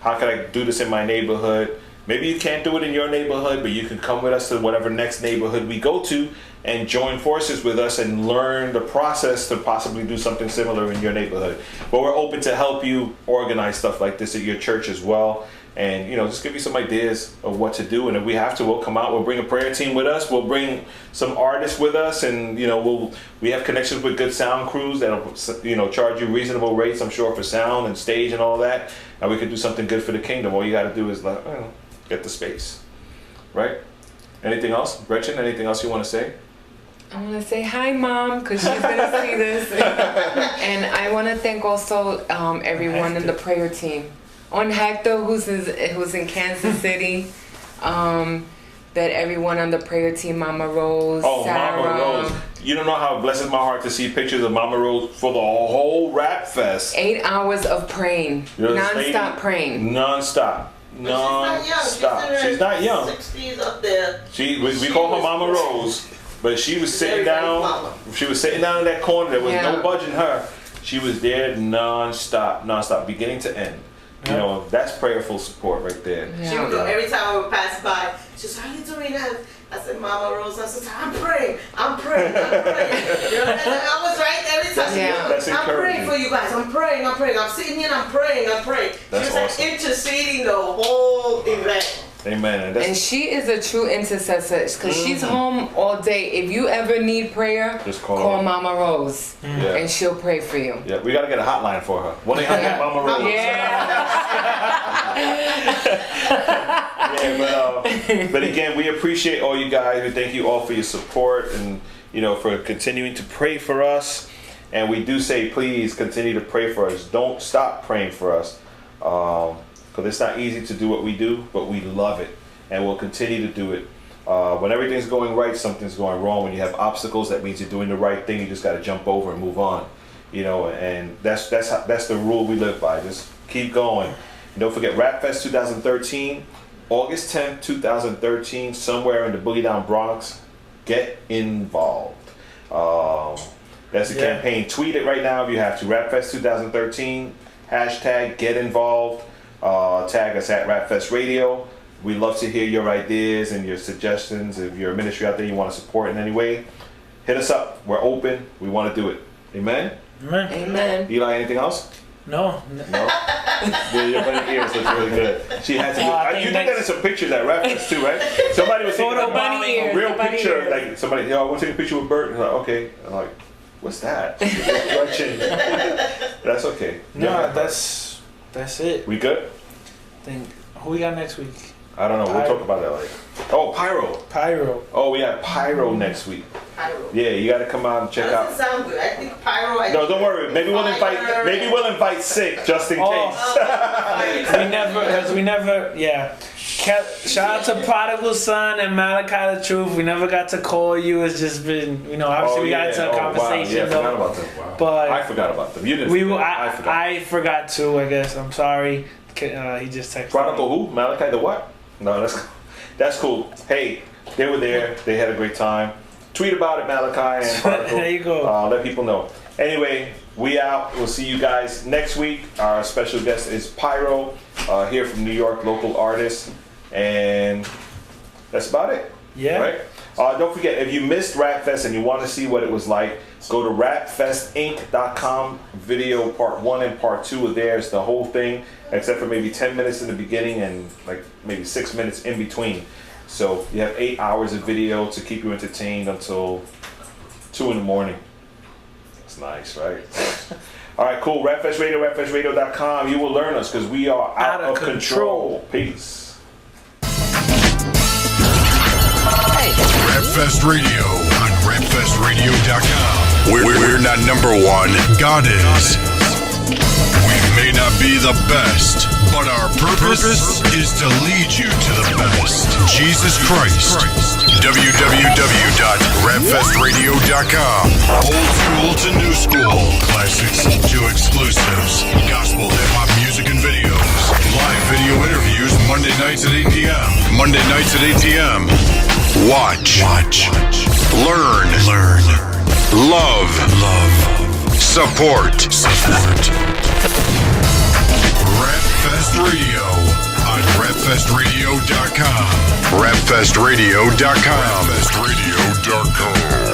how can I do this in my neighborhood? Maybe you can't do it in your neighborhood, but you can come with us to whatever next neighborhood we go to and join forces with us and learn the process to possibly do something similar in your neighborhood. But we're open to help you organize stuff like this at your church as well. And, just give you some ideas of what to do. And if we have to, we'll come out. We'll bring a prayer team with us. We'll bring some artists with us. And, we have connections with good sound crews that'll, charge you reasonable rates, I'm sure, for sound and stage and all that. And we could do something good for the kingdom. All you got to do is, get the space. Right? Anything else? Gretchen, anything else you want to say? I want to say hi, Mom, because she's going to see this. And I want to thank also everyone in the prayer team. On Hector, who's in Kansas City. That everyone on the prayer team, Mama Rose, Sarah. Mama Rose. You don't know how it blesses my heart to see pictures of Mama Rose for the whole Rap Fest. 8 hours of praying. Non-stop praying. Non-stop. She's not young. 60s up there. We call her Mama Rose. But she was sitting down. She was sitting down in that corner. There was no budging her. She was there non-stop, beginning to end. That's prayerful support right there. Yeah. She would go every time I would pass by. She said, "How you doing?" I said, "Mama Rose." I said, "I'm praying. I was right every time. That's I'm praying for you guys. I'm praying. I'm sitting here and I'm praying. That's she was awesome. interceding the whole event. Amen. And she is a true intercessor because she's home all day. If you ever need prayer, just call Mama Rose and she'll pray for you. Yeah, we got to get a hotline for her. 1-800 Mama Rose. But again, we appreciate all you guys. We thank you all for your support and for continuing to pray for us. And we do say, please continue to pray for us. Don't stop praying for us. Because it's not easy to do what we do, but we love it, and we'll continue to do it. When everything's going right, something's going wrong. When you have obstacles, that means you're doing the right thing. You just got to jump over and move on, And that's the rule we live by. Just keep going. And don't forget Rap Fest 2013, August 10th, 2013, somewhere in the Boogie Down Bronx. Get involved. That's the campaign. Tweet it right now if you have to. Rap Fest 2013. Hashtag get involved. Tag us at RapFest Radio. We love to hear your ideas and your suggestions. If you're a ministry out there you want to support in any way, hit us up. We're open. We want to do it. Amen? Amen. Eli, anything else? No. Your bunny ears look really good. She had to do you did that in some pictures at RapFest too, right? Somebody was taking a real picture. Like somebody, I want to take a picture with Bert. And I'm like, okay. I'm like, what's that? Gretchen. That's okay. No, that's it. We good? Who we got next week? I don't know. We'll talk about that later. Oh, Pyro. Oh, we got Pyro next week. Pyro. Yeah, you got to come out and check out. Doesn't sound good. I think Pyro. No, don't worry. Maybe we'll invite Sick just in case. we never. Yeah. Shout out to Prodigal Son and Malachi the Truth. We never got to call you. It's just been, obviously we got into a conversation. Wow. Yeah, I forgot about them. Wow. But I forgot about them. You didn't. I forgot. I forgot too. I guess. I'm sorry. He just texted. Prodigal who? Malachi the what? No, that's cool. Hey, they were there. They had a great time. Tweet about it, Malachi and Prodigal. There you go. Let people know. Anyway, we out. We'll see you guys next week. Our special guest is Pyro, here from New York, local artist. And that's about it. Yeah. Right? Don't forget, if you missed Rap Fest and you want to see what it was like, go to rapfestinc.com. Video part 1 and part 2 are there. It's the whole thing, except for maybe 10 minutes in the beginning and like maybe 6 minutes in between. So you have 8 hours of video to keep you entertained until 2 in the morning. That's nice, right? All right, cool. Rapfest Radio, rapfestradio.com. You will learn us because we are out of control. Peace. Rapfest Radio on rapfestradio.com. We're not number one. God is. We may not be the best, but our purpose is to lead you to the best. Jesus Christ. www.rapfestradio.com. Old school to new school. Classics to exclusives. Gospel, hip-hop music and videos. Live video interviews Monday nights at 8 p.m. Watch. Learn. Love. Support. Rapfest Radio on rapfestradio.com. Rapfestradio.com.